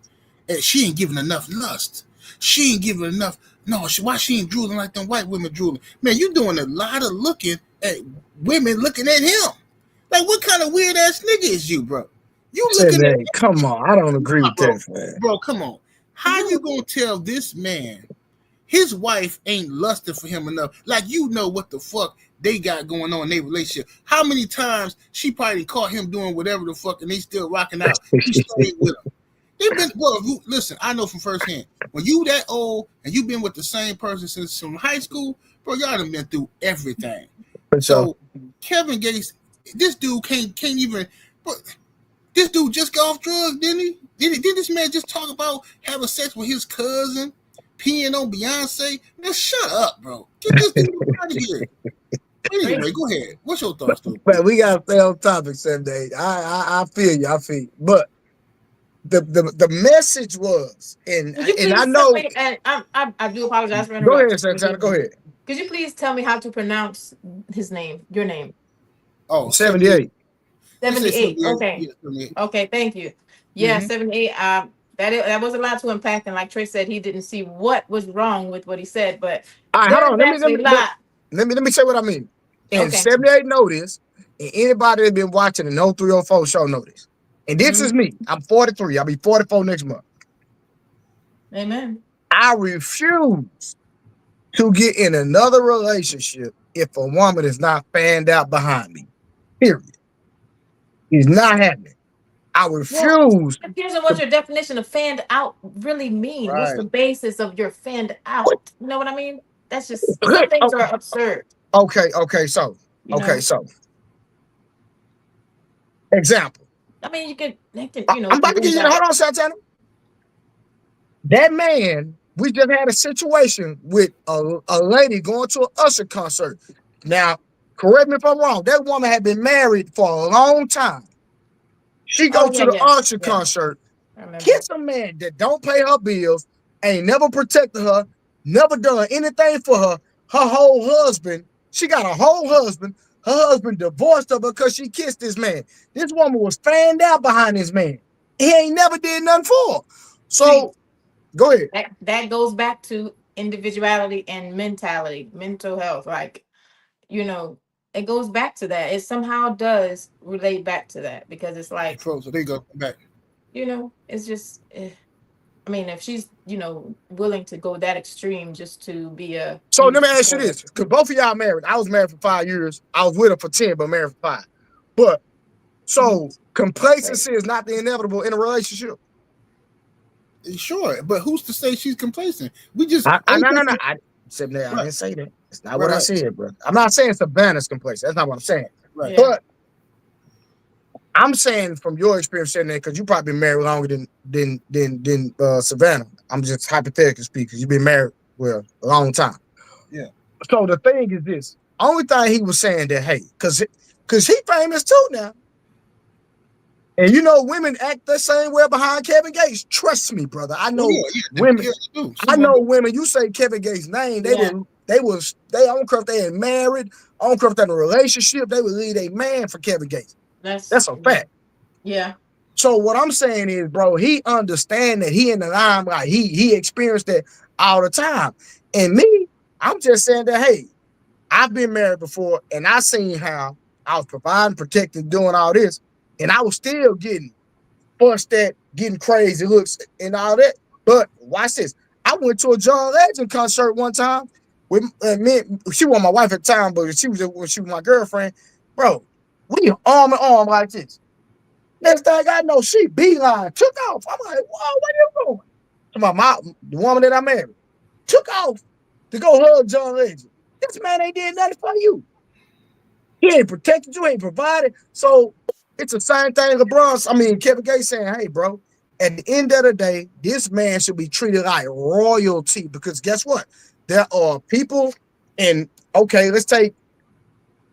And she ain't giving enough lust. She ain't giving enough. No, why she ain't drooling like them white women drooling? Man, you doing a lot of looking at women looking at him. Like, what kind of weird ass nigga is you, bro? You looking at come on, I don't agree with that, man. Bro, come on. How you gonna tell this man his wife ain't lusting for him enough? Like, you know what the fuck they got going on in their relationship. How many times she probably caught him doing whatever the fuck and they still rocking out? She stayed with him. Listen, I know from firsthand, when you that old and you've been with the same person since from high school, bro, y'all done been through everything. So Kevin Gates, this dude can't even, bro, this dude just got off drugs, didn't he? Did this man just talk about having sex with his cousin, peeing on Beyonce? Man, shut up, bro. Get this dude out of here. Anyway, go ahead. What's your thoughts, dude? Man, we gotta stay on topic 7 days. I feel you. But the message was, and I know. I do apologize for interrupting. Go ahead, Santana. Go ahead. Could you please tell me how to pronounce his name, your name? Oh, 78. 78. Okay. Okay, thank you. Yeah, 78. That was a lot to unpack, and like Trey said, he didn't see what was wrong with what he said. But all right, hold on. Let me say what I mean. And 78 know this, and anybody that's been watching the 0304 show know this. And this is me. I'm 43. I'll be 44 next month. Amen. I refuse to get in another relationship if a woman is not fanned out behind me. Period. It's not happening. I refuse. Well, depends on what your definition of fanned out really means. Right. What's the basis of your fanned out? You know what I mean? That's just, some things are absurd. Okay, so. Example. I mean, you can I'm about to give you, hold on, Santana. That man, we just had a situation with a lady going to an Usher concert. Now, correct me if I'm wrong. That woman had been married for a long time. She go to the Usher concert, kiss a man that don't pay her bills, ain't never protected her, never done anything for her. Her whole husband, she got a whole husband. Her husband divorced her because she kissed this man. This woman was fanned out behind this man. He ain't never did nothing for her. So, go ahead. That goes back to individuality and mental health. Like, it goes back to that. It somehow does relate back to that because it's like. So there you go. Back. It's just. I mean, if she's, willing to go that extreme just to be a. So let me ask you this, because both of y'all married. I was married for 5 years. I was with her for 10, but married for 5. But so complacency is not the inevitable in a relationship. Sure, but who's to say she's complacent? We just. No. I didn't say that. It's not what I said, bro. I'm not saying Savannah's complacent. That's not what I'm saying. Right. But I'm saying from your experience saying that because you probably been married longer than Savannah. I'm just hypothetically speaking. You've been married a long time. Yeah. So the thing is this. Only thing he was saying that, hey, because he famous too now. And women act the same way behind Kevin Gates. Trust me, brother. I know women. I know women. You say Kevin Gates' name, they don't care if they ain't married. I don't care if they're in a relationship. They would leave a man for Kevin Gates. That's a fact. Yeah. So what I'm saying is, bro, he understand that he in the limelight. He experienced that all the time. And me, I'm just saying that, hey, I've been married before, and I seen how I was providing, protecting, doing all this, and I was still getting fussed at, getting crazy looks and all that. But watch this. I went to a John Legend concert one time with me. She wasn't my wife at the time, but she was my girlfriend. Bro, we arm in arm like this. Next thing I know, she beeline took off. I'm like, whoa, where you going? The woman that I married took off to go hug John Legend. This man ain't did nothing for you. He ain't protected you, ain't provided. So it's the same thing Kevin Gates saying, hey, bro, at the end of the day, this man should be treated like royalty, because guess what? There are people, and okay, let's take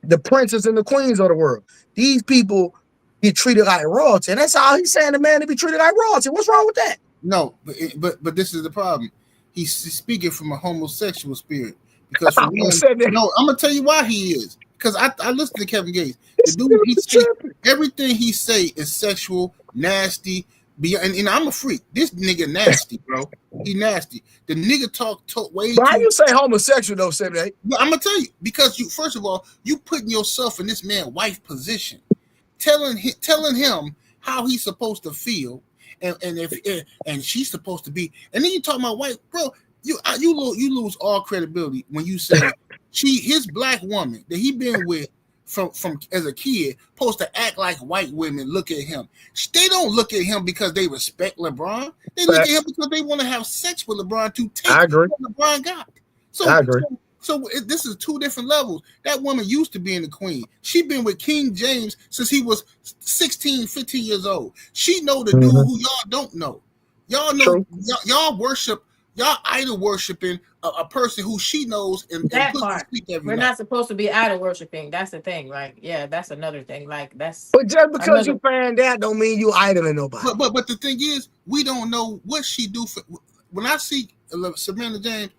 the princes and the queens of the world. These people get treated like royalty, and that's all he's saying, the man to be treated like royalty. What's wrong with that? No, but this is the problem. He's speaking from a homosexual spirit. Because for one, no, I'm gonna tell you why he is. Because I listen to Kevin Gates. The dude, everything he say is sexual, nasty. And I'm a freak. This nigga nasty, bro. He nasty. The nigga talk way too. Why you say homosexual though, 78? Well, I'm gonna tell you, because you, first of all, you putting yourself in this man's wife position, telling him how he's supposed to feel, and she's supposed to be, and then you talking about white, bro. You lose all credibility when you say his black woman that he been with from as a kid supposed to act like white women look at him. They don't look at him because they respect LeBron. They look at him because they want to have sex with LeBron to take what LeBron got. So I agree. So this is two different levels. That woman used to being the queen. She been with King James since he was 16, 15 years old. She know the dude who y'all don't know. Y'all know y'all worship. Y'all idol worshiping a person who she knows and that puts part. To sleep every We're night. not supposed to be idol worshiping. That's the thing. Like, yeah, that's another thing. Like, that's. But just because you find that don't mean you idling nobody. But the thing is, we don't know what she do for. When I see Savannah James,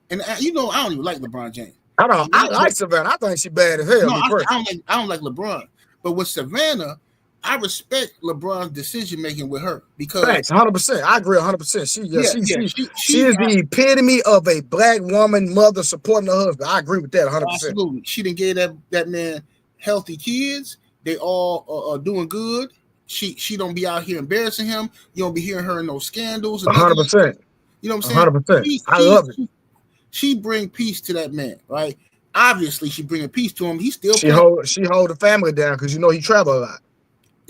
and I don't even like LeBron James. I like Savannah. I think she's bad as hell. No, I don't like LeBron. But with Savannah, I respect LeBron's decision making with her because 100%. I agree 100%. She is the epitome of a black woman, mother supporting her husband. I agree with that 100%. Absolutely. She didn't give that man healthy kids. They all are doing good. She don't be out here embarrassing him. You don't be hearing her in those scandals. 100%. You know what I'm saying? 100%. I love it. She bring peace to that man, right? Obviously, she bringing peace to him. He still she hold the family down because he travel a lot.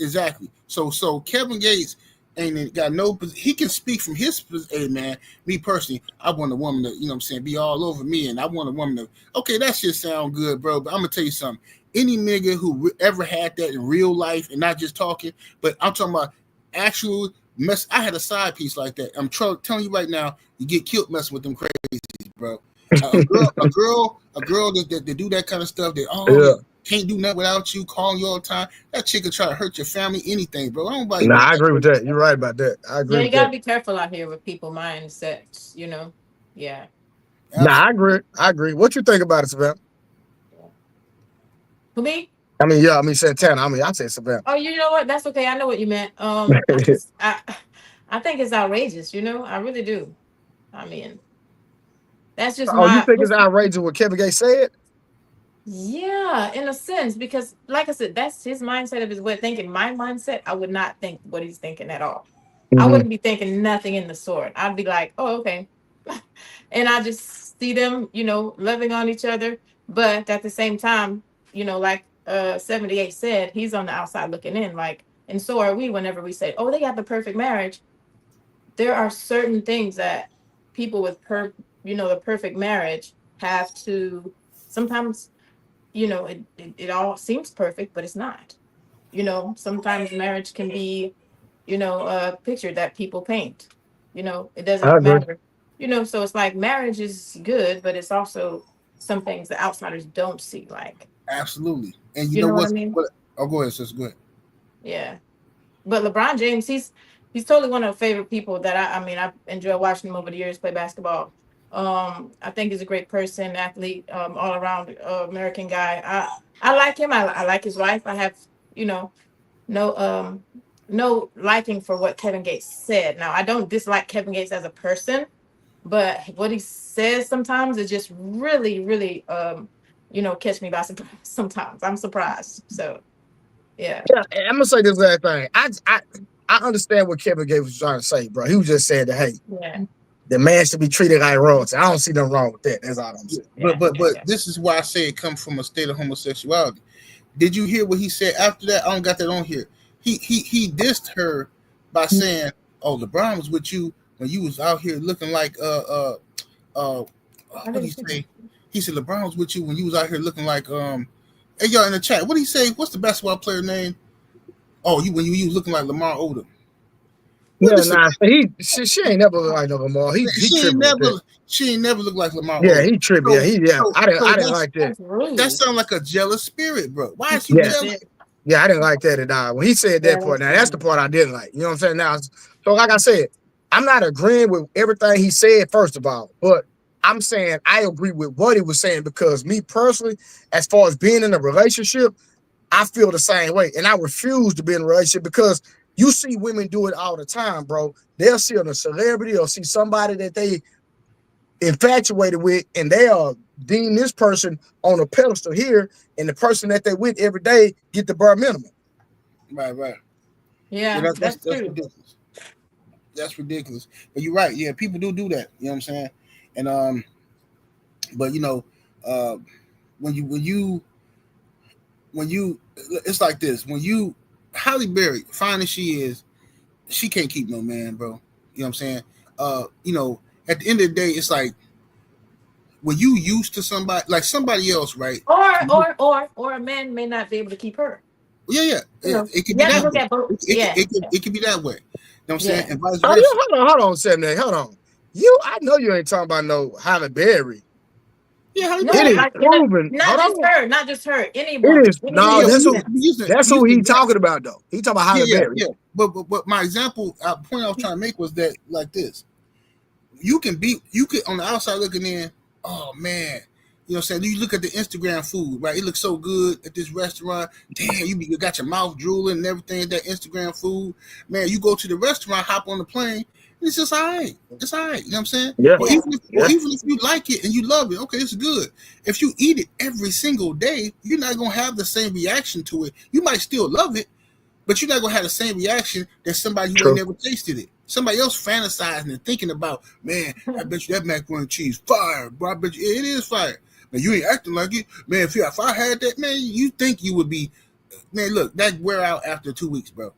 Exactly. So Kevin Gates ain't got no. He can speak from his. Hey man, me personally, I want a woman to be all over me, and I want a woman to. Okay, that shit sound good, bro. But I'm gonna tell you something. Any nigga who ever had that in real life and not just talking, but I'm talking about actual mess. I had a side piece like that. I'm telling you right now, you get killed messing with them crazies, bro. A girl that do that kind of stuff. Can't do nothing without you, calling you all the time. That chick could try to hurt your family, anything, bro. I agree with that. You're right about that. I agree. Yeah, you gotta be careful out here with people mindsets. Yeah. I agree. What you think about it, Savannah? Who, me? Santana. I said Savannah. Oh, you know what? That's okay. I know what you meant. I think it's outrageous. I really do. That's just. You think it's outrageous what Kevin Gates said? Yeah, in a sense, because like I said, that's his mindset of his way of thinking. My mindset, I would not think what he's thinking at all. I wouldn't be thinking nothing in the sort. I'd be like, oh, okay. And I just see them, loving on each other. But at the same time, like 78 said, he's on the outside looking in, like, and so are we whenever we say, oh, they got the perfect marriage. There are certain things that people with the perfect marriage have to sometimes. It all seems perfect, but it's not. Sometimes marriage can be, a picture that people paint. It doesn't matter. So it's like marriage is good, but it's also some things the outsiders don't see. Like absolutely, and you know what I mean? Go ahead, sis. Go ahead. Yeah, but LeBron James, he's totally one of the favorite people that I enjoy watching him over the years play basketball. I think he's a great person, athlete, all around American guy. I like him. I like his wife. I have, no no liking for what Kevin Gates said. Now, I don't dislike Kevin Gates as a person, but what he says sometimes is just really, really, catch me by surprise. Sometimes I'm surprised. So, yeah. Yeah, I'm gonna say this last thing. I understand what Kevin Gates was trying to say, bro. He was just saying that, hey, the man should be treated like royalty. I don't see nothing wrong with that. That's all I'm saying. But this is why I say it comes from a state of homosexuality. Did you hear what he said after that? I don't got that on here. He dissed her by saying, "Oh, LeBron was with you when you was out here looking like what did he say? He said LeBron was with you when you was out here looking like Hey y'all in the chat, what did he say? What's the basketball player name? Oh, when you was looking like Lamar Odom. She ain't never looked like no Lamar. She ain't never looked like Lamar. Yeah, Odom. he trippy. I didn't like that. That sounds like a jealous spirit, bro. Why is he jealous? Yeah, I didn't like that at all. When he said that part, now that's the part I didn't like. You know what I'm saying? Now, so like I said, I'm not agreeing with everything he said, first of all, but I'm saying I agree with what he was saying because me personally, as far as being in a relationship, I feel the same way. And I refuse to be in a relationship because you see women do it all the time, bro. They'll see a celebrity or see somebody that they infatuated with, and they are deem this person on a pedestal here, and the person that they with every day get the bare minimum. Right. Yeah, that's true. Ridiculous. That's ridiculous. But you're right. Yeah, people do that. You know what I'm saying? And but when you it's like this. When you Halle Berry, fine as she is, she can't keep no man, bro. You know what I'm saying? At the end of the day, it's like when you used to somebody like somebody else, right? Or a man may not be able to keep her. Yeah. It could be that way. It could be that way. You know what I'm saying? And vice versa. Hold on, 7 days. Hold on. I know you ain't talking about no Halle Berry. Yeah, it is proven. Not just her. Anyone. It is. No, that's who he talking about though. He talking about Halle Berry. Yeah. But my example, point I was trying to make was that like this. You can on the outside looking in. Oh man, you know what I'm saying? You look at the Instagram food, right? It looks so good at this restaurant. Damn, you got your mouth drooling and everything. That Instagram food, man. You go to the restaurant, hop on the plane. It's just all right. It's all right. You know what I'm saying? Yeah. Even if you like it and you love it, okay, it's good. If you eat it every single day, you're not gonna have the same reaction to it. You might still love it, but you're not gonna have the same reaction that somebody who ain't never tasted it. Somebody else fantasizing and thinking about, man, I bet you that macaroni and cheese fire, bro. I bet you it is fire. Man, you ain't acting like it. Man, if I had that, man, you think you would be, man, look, that wear out after 2 weeks, bro.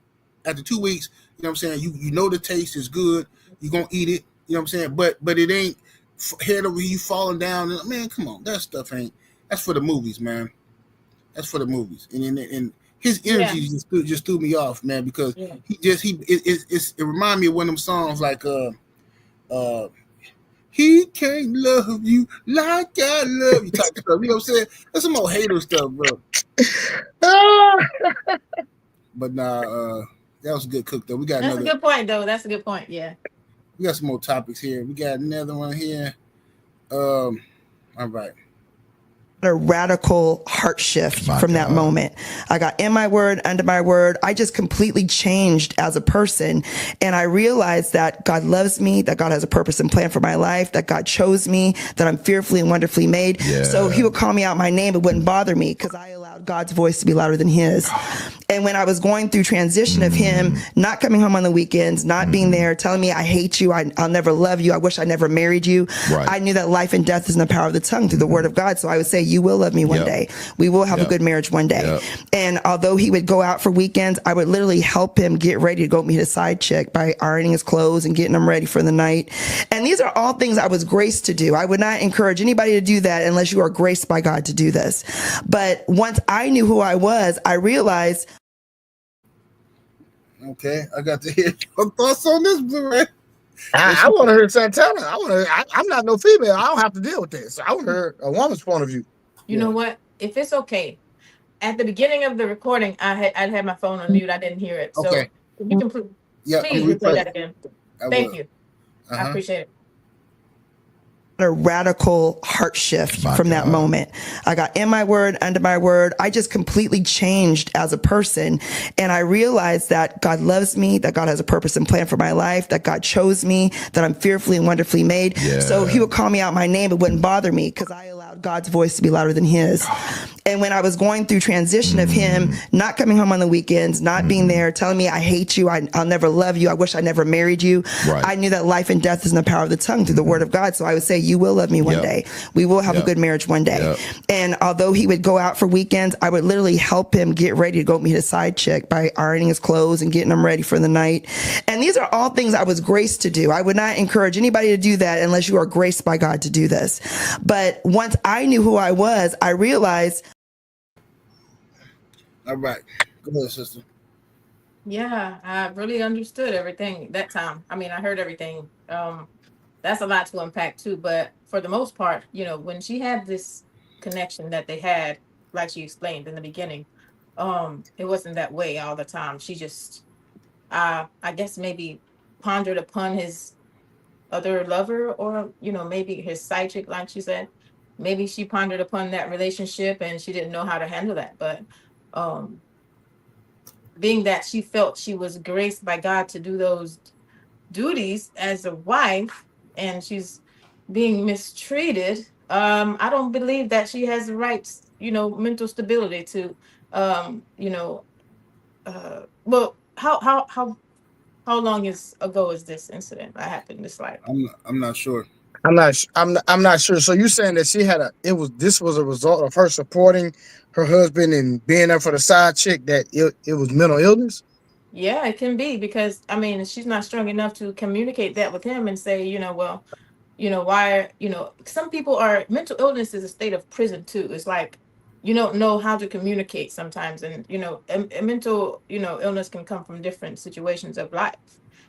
After 2 weeks, you know what I'm saying? You know the taste is good. You're going to eat it. You know what I'm saying? But it ain't head over you falling down. And, man, come on. That stuff that's for the movies, man. That's for the movies. And his energy just threw me off, man, because it reminded me of one of them songs like he can't love you like I love you type stuff. You know what I'm saying? That's some old hater stuff, bro. But nah, that was a good cook though. We got That's a good point though. That's a good point. Yeah. We got some more topics here. We got another one here. All right. A radical heart shift from that moment. I got in my word, under my word. I just completely changed as a person. And I realized that God loves me, that God has a purpose and plan for my life, that God chose me, that I'm fearfully and wonderfully made. Yeah. So he would call me out my name. It wouldn't bother me because I allowed God's voice to be louder than his. And when I was going through transition of him not coming home on the weekends, not being there, telling me I hate you, I'll never love you, I wish I never married you. Right. I knew that life and death is in the power of the tongue through the word of God. So I would say, you will love me one day. We will have a good marriage one day. And although he would go out for weekends, I would literally help him get ready to go meet a side chick by ironing his clothes and getting him ready for the night. And these are all things I was graced to do. I would not encourage anybody to do that unless you are graced by God to do this. But once I knew who I was, I realized. Okay, I got to hear your thoughts on this, Blu-ray. I want to hear Santana. I'm not no female. I don't have to deal with this. I want to hear a woman's point of view. You know what? If it's okay, at the beginning of the recording, I had my phone on mute. I didn't hear it. So you can please replay that again. Thank you. I appreciate it. a radical heart shift from that moment. I got in my word, under my word. I just completely changed as a person. And I realized that God loves me, that God has a purpose and plan for my life, that God chose me, that I'm fearfully and wonderfully made. Yeah. So he would call me out my name. It wouldn't bother me because I allowed God's voice to be louder than his. And when I was going through transition of him not coming home on the weekends, not being there, telling me, I hate you, I'll never love you, I wish I never married you. Right. I knew that life and death is in the power of the tongue through the word of God. So I would say, you will love me one day. We will have a good marriage one day. And although he would go out for weekends, I would literally help him get ready to go meet a side chick by ironing his clothes and getting him ready for the night. And these are all things I was graced to do. I would not encourage anybody to do that unless you are graced by God to do this. But once I knew who I was, I realized. All right. Go ahead, sister. Yeah, I really understood everything that time. I mean, I heard everything. That's a lot to unpack too, but for the most part, you know, when she had this connection that they had, like she explained in the beginning, it wasn't that way all the time. She just, I guess maybe pondered upon his other lover, or, you know, maybe his side chick, like she said. Maybe she pondered upon that relationship and she didn't know how to handle that. But being that she felt she was graced by God to do those duties as a wife, and she's being mistreated, I don't believe that she has the right, you know, mental stability to, you know, well, how long ago is this incident that happened? This life? I'm not sure. I'm not sure. So you're saying that she had this was a result of her supporting her husband and being there for the side chick, that it was mental illness? Yeah, it can be, because I mean, she's not strong enough to communicate that with him and say, you know, well, you know, why, you know, some people are, mental illness is a state of prison too. It's like you don't know how to communicate sometimes, and you know, a mental, you know, illness can come from different situations of life.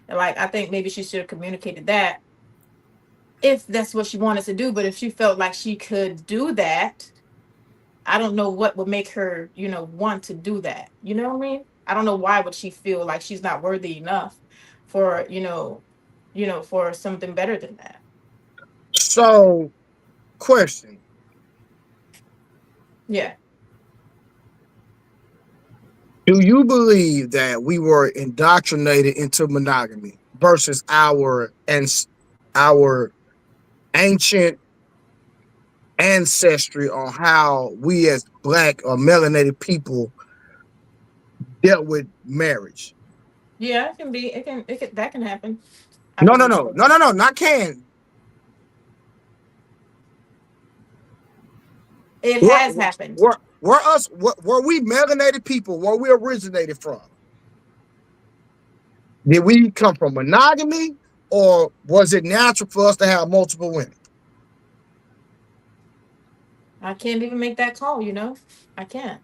And like, I think maybe she should have communicated that if that's what she wanted to do. But if she felt like she could do that, I don't know what would make her, you know, want to do that. You know what I mean? I don't know why would she feel like she's not worthy enough for, you know, for something better than that. So, question. Yeah. Do you believe that we were indoctrinated into monogamy versus our ancient ancestry on how we as Black or melanated people dealt with marriage? Yeah, it can be. It can. That can happen. No, not can. It has happened. Were we melanated people? Where we originated from? Did we come from monogamy, or was it natural for us to have multiple women? I can't even make that call. You know, I can't.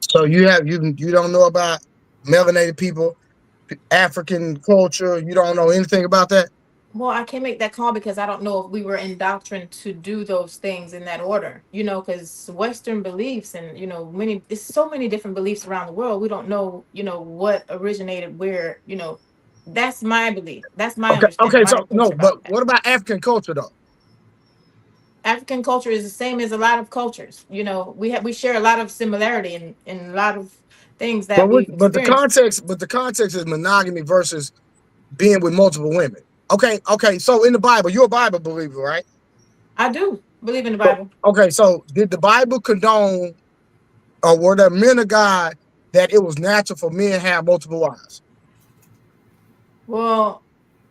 So you don't know about melanated people, African culture. You don't know anything about that? Well, I can't make that call because I don't know if we were indoctrined to do those things in that order, you know, because Western beliefs and, you know, there's so many different beliefs around the world. We don't know, you know, what originated where, you know. That's my belief. That's my understanding. Okay, so no, but what about African culture though? African culture is the same as a lot of cultures. You know, we share a lot of similarity in a lot of things that but the context is monogamy versus being with multiple women. Okay. So in the Bible, you're a Bible believer, right? I do believe in the Bible. Okay, so did the Bible condone, or were there men of God that it was natural for men to have multiple wives? Well,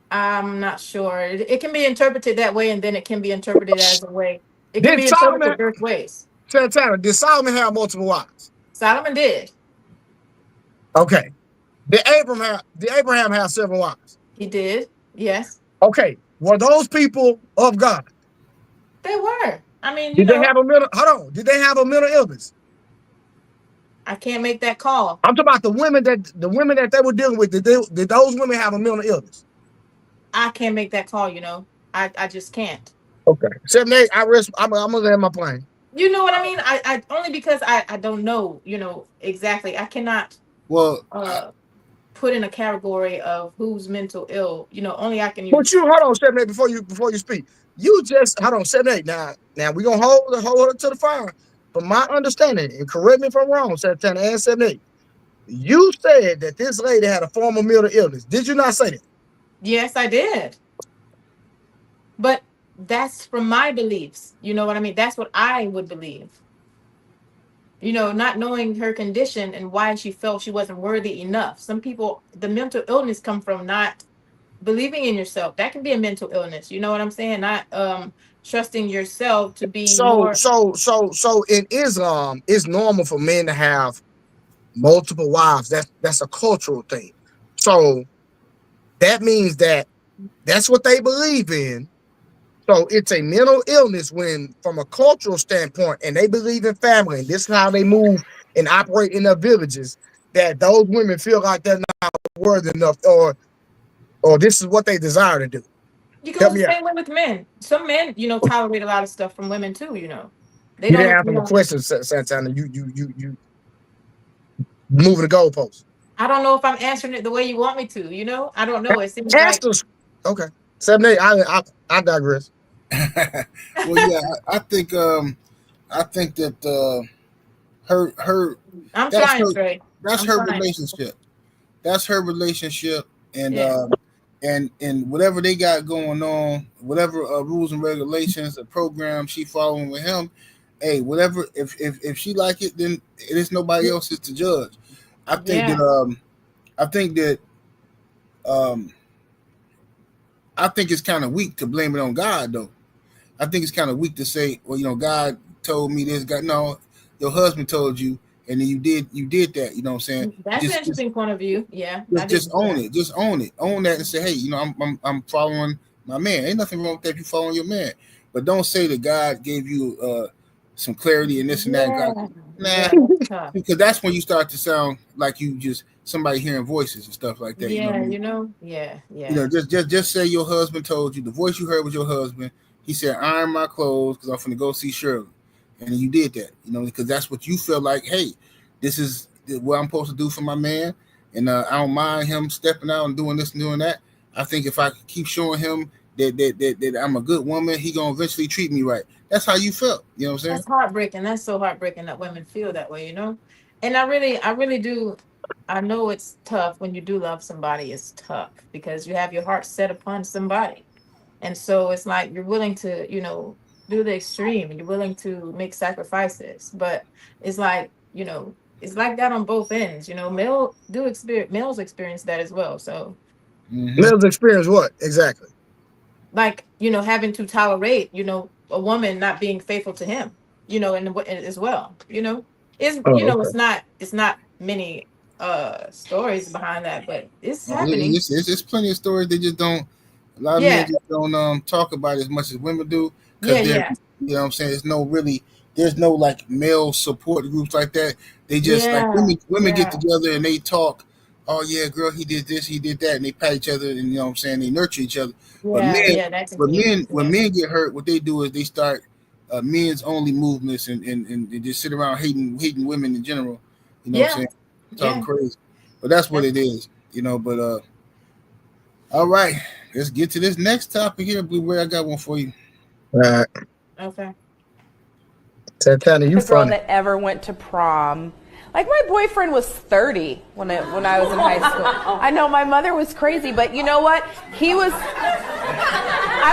I'm not sure. It can be interpreted that way, and then it can be interpreted as a way. It can be interpreted both ways. Santana, did Solomon have multiple wives? Solomon did. Okay. Did Abraham have several wives? He did. Yes. Okay. Were those people of God? They were. I mean, did they have a mental illness? I can't make that call. I'm talking about the women that they were dealing with. Did those women have a mental illness? I can't make that call, you know. I just can't. Okay. 7-8, I'm gonna land my plane. You know what I mean? I only because I don't know, you know, exactly. I cannot. Well, put in a category of who's mental ill. You know, only I can use. But you hold on, 7-8, before you speak. You just hold on, 7-8. Now we're gonna hold it to the fire. From my understanding, and correct me if I'm wrong, 7-10 and 7-8. You said that this lady had a form of mental illness. Did you not say that? Yes, I did. But that's from my beliefs. You know what I mean? That's what I would believe. You know, not knowing her condition and why she felt she wasn't worthy enough. Some people, the mental illness come from not believing in yourself. That can be a mental illness. You know what I'm saying? Not trusting yourself to be more. So in Islam, it's normal for men to have multiple wives. That's a cultural thing. So that means that's what they believe in. So it's a mental illness when, from a cultural standpoint, and they believe in family, and this is how they move and operate in their villages, that those women feel like they're not worthy enough, or this is what they desire to do. You go the same way with men. Some men, you know, tolerate a lot of stuff from women too. You know, you didn't answer my question, Santana. You moving the goalpost. I don't know if I'm answering it the way you want me to. You know, I don't know. It seems like okay. 7-8. I digress. Well, yeah, I think that her. I'm trying, Trey. That's her relationship. That's her relationship, and whatever they got going on, whatever rules and regulations, the program she following with him. Hey, whatever. If she like it, then it is nobody else's to judge. I think that I think it's kind of weak to blame it on God, though. I think it's kind of weak to say, well, you know, God told me this. God, no, your husband told you, and then you did that. You know what I'm saying? That's an interesting point of view. Yeah. Just own it. Just own it. Own that and say, hey, you know, I'm following my man. Ain't nothing wrong with that if you following your man. But don't say that God gave you some clarity and this and that. God, because that's when you start to sound like you just somebody hearing voices and stuff like that. Yeah, you know? Yeah. You know, just say your husband told you. The voice you heard was your husband. He said, iron my clothes because I'm finna go see Shirley. And you did that, you know, because that's what you felt like, hey, this is what I'm supposed to do for my man. And I don't mind him stepping out and doing this and doing that. I think if I keep showing him that I'm a good woman, he gonna eventually treat me right. That's how you felt. You know what I'm saying? That's heartbreaking. That's so heartbreaking that women feel that way, you know? And I really do. I know it's tough when you do love somebody. It's tough because you have your heart set upon somebody. And so it's like you're willing to, you know, do the extreme and you're willing to make sacrifices. But it's like, you know, it's like that on both ends. You know, males experience that as well. So males experience what exactly? Like, you know, having to tolerate, you know, a woman not being faithful to him, you know, and as well, you know, it's not many stories behind that, but it's happening. It's plenty of stories. They just don't. A lot of men just don't talk about it as much as women do. You know what I'm saying? There's no like male support groups like that. They just like women get together and they talk. Oh yeah, girl, he did this, he did that, and they pat each other, and you know what I'm saying, they nurture each other. When men get hurt, what they do is they start men's only movements and they just sit around hating women in general. You know what I'm saying? Talking crazy. But that's what it is, you know. But all right, let's get to this next topic here, Blueberry. I got one for you. All right. Okay. Santana, you girl that ever went to prom. Like my boyfriend was 30 when I was in high school. I know my mother was crazy, but you know what? I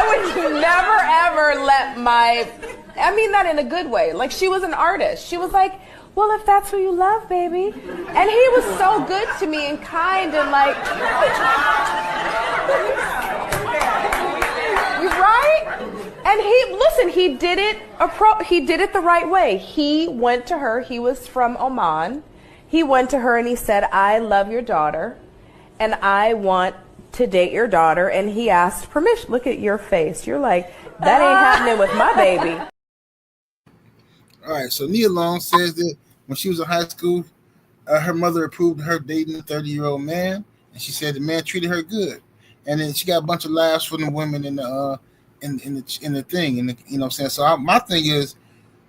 would never ever I mean that in a good way. Like she was an artist. She was like, well, if that's who you love, baby. And he was so good to me and kind and like, right? And he did it the right way. He went to her. He was from Oman. He went to her and he said, I love your daughter and I want to date your daughter. And he asked permission. Look at your face. You're like, that ain't happening with my baby. All right. So Nia Long says that when she was in high school, her mother approved her dating a 30-year-old man. And she said the man treated her good. And then she got a bunch of laughs from the women in the thing, you know what I'm saying? So my thing is,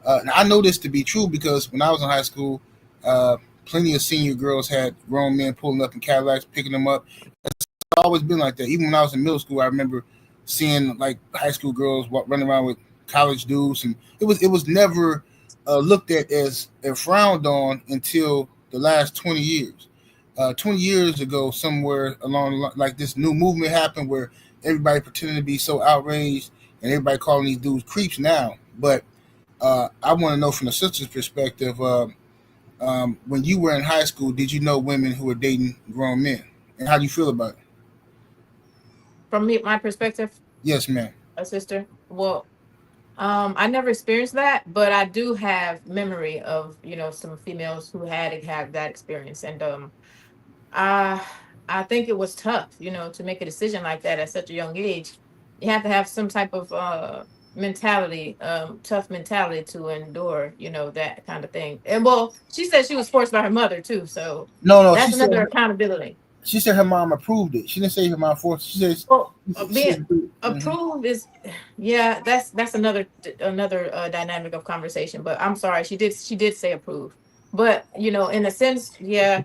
I know this to be true because when I was in high school, plenty of senior girls had grown men pulling up in Cadillacs, picking them up. It's always been like that. Even when I was in middle school, I remember seeing like high school girls running around with college dudes, and it was never looked at as frowned on until the last 20 years. 20 years ago, somewhere along like this new movement happened where everybody pretending to be so outraged and everybody calling these dudes creeps now. But I want to know from the sister's perspective, when you were in high school, did you know women who were dating grown men? And how do you feel about it? From my perspective? Yes, ma'am. A sister? Well, I never experienced that, but I do have memory of, some females who had that experience. And I think it was tough, to make a decision like that at such a young age. You have to have some type of mentality, tough mentality to endure, that kind of thing. And well, she said she was forced by her mother too, so no, that's another accountability. She said her mom approved it. She didn't say her mom forced. She says being approved is, yeah, that's another dynamic of conversation. But I'm sorry, she did say approved. But in a sense, yeah,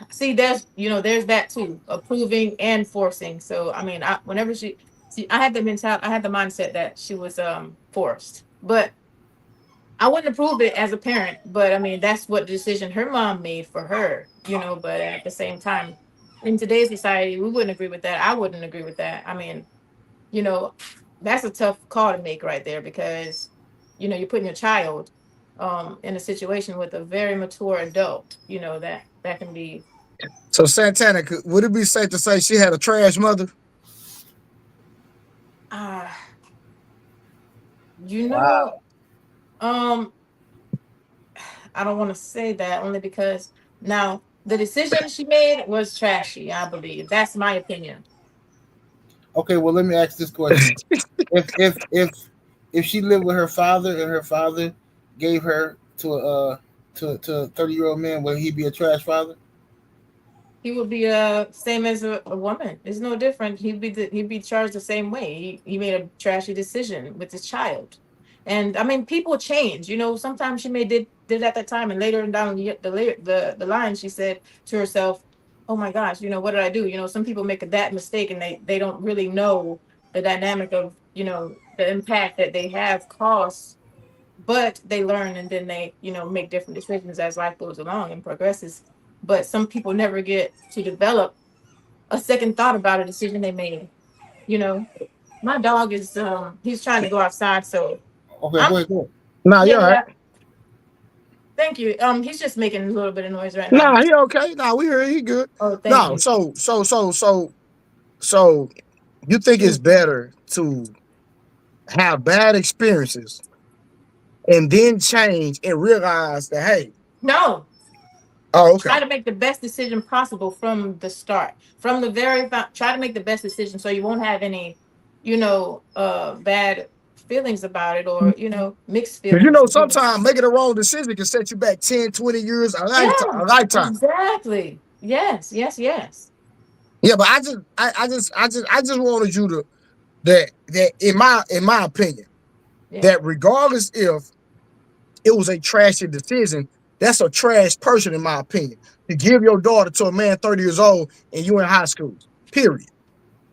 see, there's that too, approving and forcing. So I mean, whenever I had the mindset that she was forced, but I wouldn't approve it as a parent. But I mean, that's what the decision her mom made for her, but at the same time, in today's society, we wouldn't agree with that. I wouldn't agree with that. I mean, that's a tough call to make right there, because you're putting your child in a situation with a very mature adult, that can be. So Santana, would it be safe to say she had a trash mother? Wow. I don't want to say that, only because now the decision she made was trashy, I believe. That's my opinion. Okay, well, let me ask this question. If she lived with her father and her father gave her to a 30-year-old man, would he be a trash father? He would be same as a woman. It's no different. He'd be charged the same way. He made a trashy decision with his child. And I mean, people change. Sometimes she may did at that time, and later down the line, she said to herself, "Oh my gosh, what did I do?" Some people make that mistake, and they don't really know the dynamic of the impact that they have caused, but they learn, and then they make different decisions as life goes along and progresses. But some people never get to develop a second thought about a decision they made. My dog is he's trying to go outside, so. Okay, go ahead. No, you're all right. Thank you. He's just making a little bit of noise right now. No, he okay. No, we hear he good. Oh, thank you. So you think it's better to have bad experiences and then change and realize that, hey. No. Oh, okay. Try to make the best decision possible from the start. From the very try to make the best decision so you won't have any, bad feelings about it, or mixed feelings. Sometimes making a wrong decision can set you back 10, 20 years, a lifetime. Exactly. Yes. Yeah, but I just wanted you to that in my opinion, that regardless if it was a trashy decision, that's a trash person in my opinion. To give your daughter to a man 30 years old and you in high school. Period.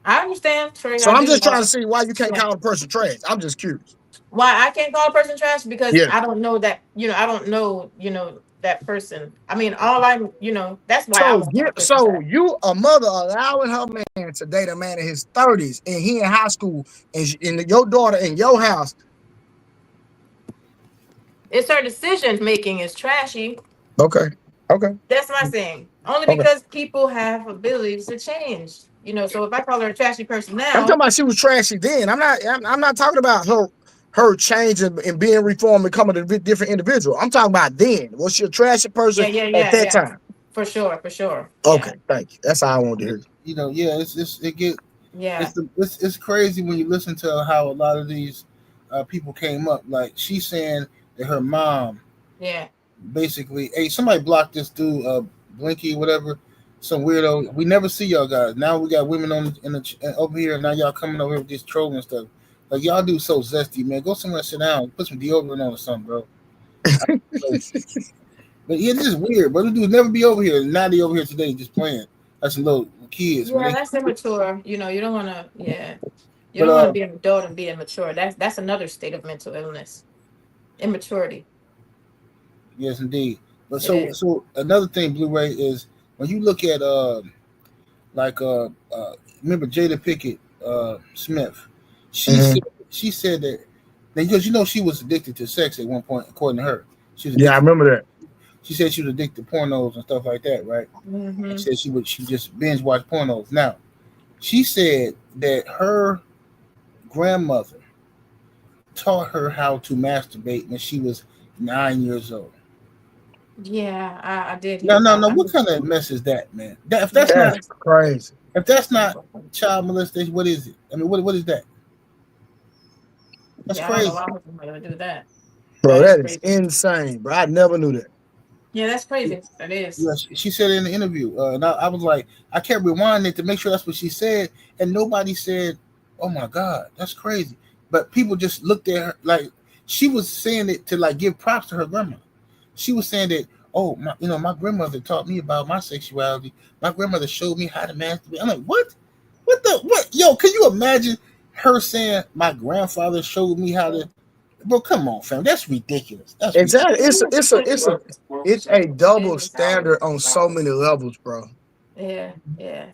I understand, Trey. So I'm just trying to see why you can't call a person trash. I'm just curious. Why I can't call a person trash? Because I don't know that, I don't know, that person. I mean, that's why. So you, a mother, allowing her man to date a man in his 30s and he in high school, and your daughter in your house. It's her decision making is trashy. Okay. That's my saying. Only because people have abilities to change. So if I call her a trashy person now, I'm talking about she was trashy then. I'm not talking about her changing and being reformed and becoming a different individual. I'm talking about then. Was she a trashy person at that time? For sure. Okay, thank you. that's all I want to hear. It's crazy when you listen to how a lot of these people came up. Like, she's saying that her mom, basically, hey, somebody blocked this dude, Blinky, whatever. Some weirdo. We never see y'all guys. Now we got women over here, and now y'all coming over here with this trolling stuff. Like, y'all do so zesty, man. Go somewhere, sit down, put some deodorant on or something, bro. But yeah, this is weird. But this dude never be over here. Now they over here today just playing. That's some little kids, Yeah, man. that's immature. You know, you don't want to. Yeah, you But don't want to be an adult and be immature. That's another state of mental illness, immaturity. yes, indeed. But It so is. so another thing, Blu-ray is when you look at like remember Jada Pickett Smith, she Mhm. said she said that because she was addicted to sex at one point, according to her. She was Yeah, I addicted. remember that. She said she was addicted to pornos and stuff like that, right? And Mm-hmm. said she just binge watch pornos. Now she said that her grandmother taught her how to masturbate when she was 9 years old. Yeah, I did No, hear no, that. no. I What mean, kind of mess is that, man? If yeah, that's not That's crazy. child molestation, what is it? I mean, what is that? That's yeah, I don't know crazy. why would somebody do that. Bro, That is that is crazy. insane, bro. I never knew that. Yeah, that's crazy. That is. Yeah, she said it in the interview, and I was like, I kept rewinding it to make sure that's what she said, and nobody said, "Oh my God, that's crazy." But people just looked at her like she was saying it to like give props to her grandma. She was saying that, "Oh, my grandmother taught me about my sexuality. My grandmother showed me how to masturbate." I'm like, "What? What? Yo, can you imagine her saying my grandfather showed me how to?" Bro, come on, fam. That's ridiculous. That's ridiculous. Exactly. It's a double standard on so many levels, bro. Yeah, yeah.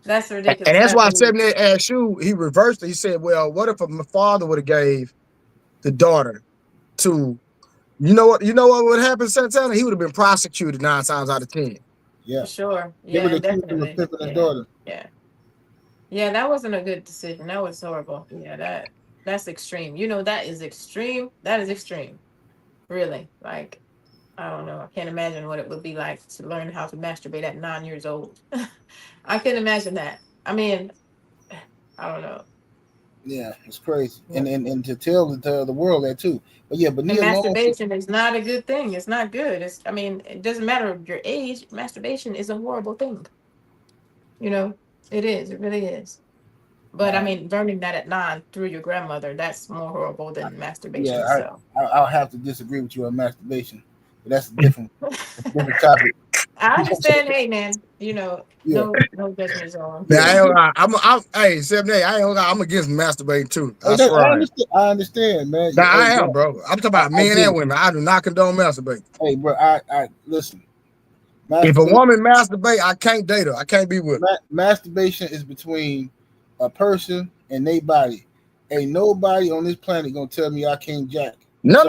That's And ridiculous. that's That why really. 78 asked you, he reversed it. He said, well, what if my father would have gave the daughter to, you know what would happen, Santana? He would have been prosecuted 9 times out of 10. Yeah, For sure. they would Yeah, accuse him of definitely. pimping his Yeah, daughter. yeah, yeah. That wasn't a good decision. That was horrible. Yeah, that's extreme. You know, that is extreme. That is extreme. Really. Like, I don't know. I can't imagine what it would be like to learn how to masturbate at 9 years old. I couldn't imagine that. I mean, I don't know. Yeah, it's crazy, Yeah. and to tell the world that too. But yeah, but And Nia Long, masturbation is not a good thing. It's not good. I mean, it doesn't matter your age. Masturbation is a horrible thing. You know, it is. It really is. But I mean, learning that at 9 through your grandmother, that's more horrible than masturbation yeah, itself. I'll have to disagree with you on masturbation, but that's a different topic. I understand, hey man, you know, Yeah. no judgment zone. Now, I ain't gonna lie. I'm hey, 78, I ain't gonna lie. I'm against masturbating too. I Hey, swear I am. I understand, man. Now, I Hey, am, bro. I'm talking about I men do. and women. I do not condone masturbating. Hey, bro, I listen. If a woman masturbate, I can't date her. I can't be with her. Masturbation is between a person and their body. Ain't nobody on this planet gonna tell me I can't jack. No,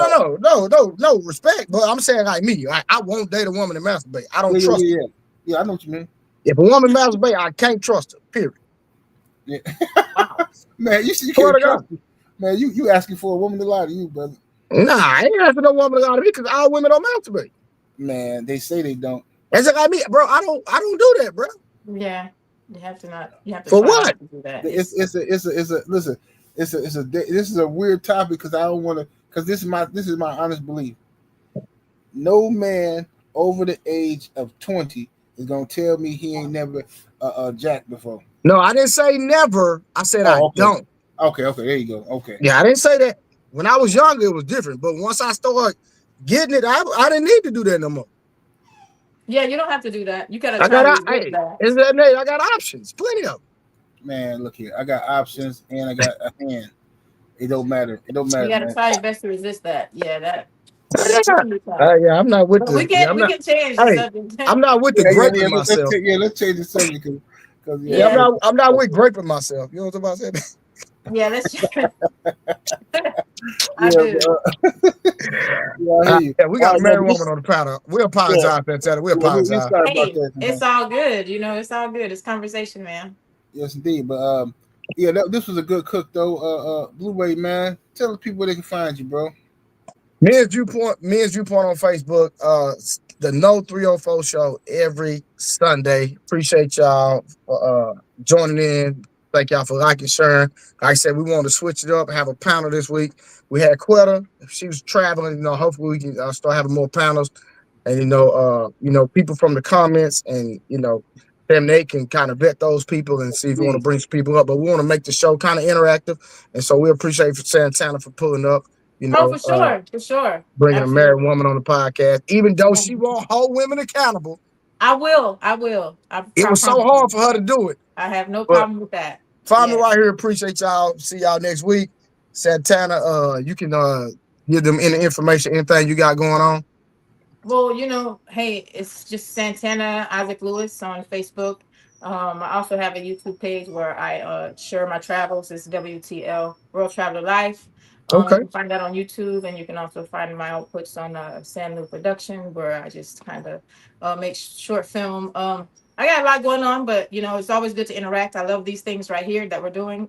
respect. But I'm saying like me. I won't date a woman that masturbate. I don't trust her. Yeah, I know what you mean. If a woman masturbate, I can't trust her. Period. Yeah. Wow. Man, you Swear can't to trust me. Man, you asking for a woman to lie to you, brother. Nah, I ain't asking no woman to lie to me because all women don't masturbate. Man, they say they don't. That's like me, bro. I don't do that, bro. Yeah, you have to not. You have to For try what? not to do that. This is a weird topic because I don't want to. Because this is my honest belief. No man over the age of 20 is gonna tell me he ain't never jacked before. No, I didn't say never. I said I don't. Okay, there you go. Okay. Yeah, I didn't say that. When I was younger, it was different. But once I started getting it, I didn't need to do that no more. Yeah, you don't have to do that. You gotta I try got to resist that. I got options, plenty of them. Man, look here. I got options and I got a hand. It don't matter. It don't matter. You gotta man. try your best to resist that. Yeah, that. Yeah, I'm not with But the. we can change the subject. I'm not with the graping myself. Let's change the subject because I'm not with graping myself. You know what I'm about to say? Yeah, let's. I do. Yeah, we got a married woman on the panel. We apologize for that. We apologize. Hey, it's all good. You know, it's all good. It's conversation, man. Yes, indeed. But this was a good cook though. Blu-ray, man. Tell the people where they can find you, bro. Men's Viewpoint on Facebook. The No 304 show every Sunday. Appreciate y'all for joining in. Thank y'all for liking, sharing. Like I said, we wanted to switch it up and have a panel this week. We had Quetta. She was traveling. Hopefully we can start having more panels. And people from the comments, and then they can kind of vet those people and see if you want to bring some people up. But we want to make the show kind of interactive, and so we appreciate Santana for pulling up. You Oh, know, for sure. bringing a married Absolutely. woman on the podcast, even though she won't hold women accountable. I will. It was so hard for her to do it. I have no But problem with that. find me right here. Appreciate y'all. See y'all next week. Santana, you can give them any information, anything you got going on. Well, hey, it's just Santana Isaac Lewis on Facebook. I also have a YouTube page where I share my travels. It's WTL World Traveler Life. Okay. You can find that on YouTube, and you can also find my outputs on Sam New Production, where I just kind of make short film. I got a lot going on, but it's always good to interact. I love these things right here that we're doing.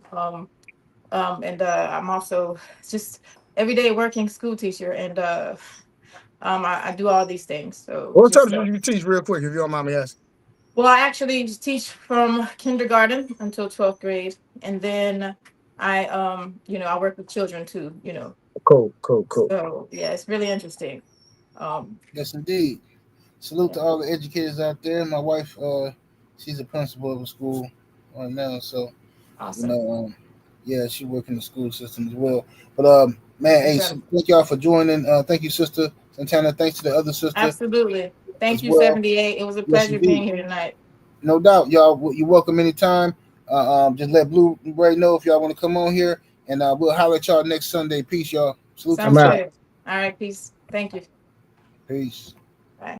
And I'm also just everyday working school teacher, and I do all these things. So What time do you teach, real quick, if you don't mind me asking? Well, I actually teach from kindergarten until 12th grade, and then I I work with children too. Cool. So yeah, it's really interesting. Yes, indeed. Salute to all the educators out there. My wife, she's a principal of a school right now, so awesome. Yeah, she works in the school system as well. But man, hey, so thank y'all for joining. Thank you, Sister Santana. Thanks to the other sister. Absolutely. Thank you, well. 78. It was a pleasure being here tonight. No doubt, y'all. You're welcome anytime. Just let Blue Ray know if y'all want to come on here, and we'll holler at y'all next Sunday. Peace, y'all. Salute. Sounds good. All right, peace. Thank you. Peace.